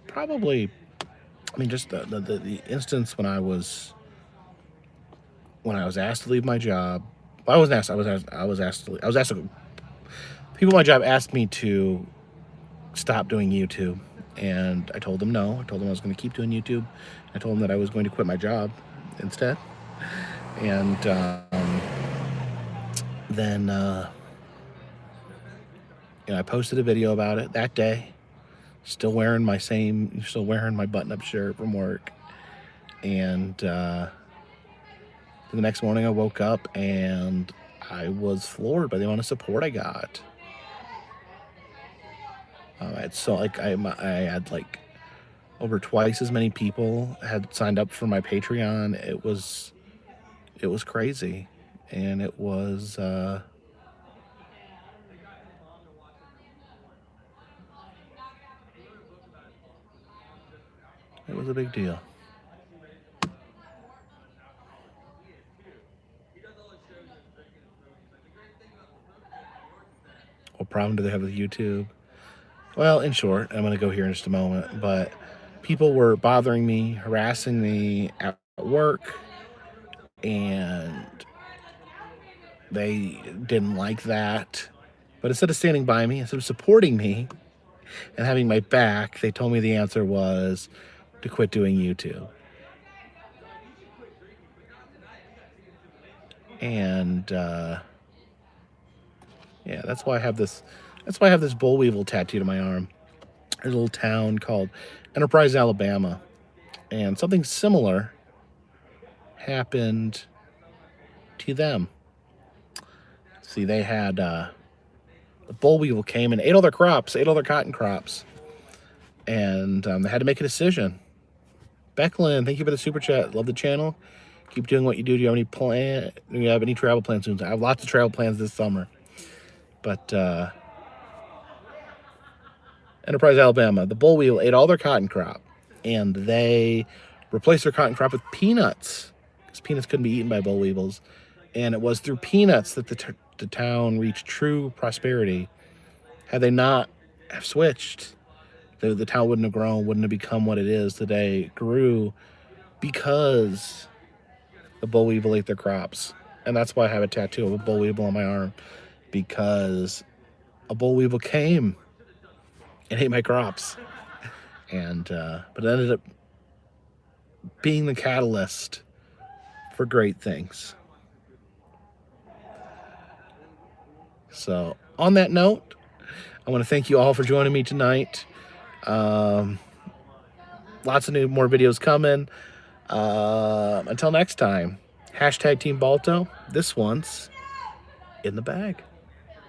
[SPEAKER 2] Probably, I mean, just the instance when I was asked to leave my job. Well, I wasn't asked. I was asked to leave. People at my job asked me to stop doing YouTube, and I told them no. I told them I was going to keep doing YouTube. I told them that I was going to quit my job instead. And then I posted a video about it that day. Still wearing my button-up shirt from work. And the next morning I woke up and I was floored by the amount of support I got. I had like over twice as many people had signed up for my Patreon. It was crazy, and it was a big deal. What problem do they have with YouTube? Well, in short, I'm going to go here in just a moment, but people were bothering me, harassing me at work, and they didn't like that. But instead of standing by me, instead of supporting me and having my back, they told me the answer was to quit doing YouTube. And yeah, that's why I have this bull weevil tattooed on my arm. There's a little town called Enterprise, Alabama, and something similar happened to them. See, they had the boll weevil came and ate all their crops, ate all their cotton crops. And they had to make a decision. Becklin, thank you for the super chat. Love the channel. Keep doing what you do. Do you have any travel plans soon? I have lots of travel plans this summer. But Enterprise, Alabama, the boll weevil ate all their cotton crop, and they replaced their cotton crop with peanuts, because peanuts couldn't be eaten by boll weevils. And it was through peanuts that the town reached true prosperity. Had they not have switched, the town wouldn't have grown, wouldn't have become what it is today. It grew because the boll weevil ate their crops. And that's why I have a tattoo of a boll weevil on my arm, because a boll weevil came and ate my crops. And but it ended up being the catalyst for great things. So on that note, I want to thank you all for joining me tonight. Lots of more videos coming. Until next time, #Team Balto. This one's in the bag.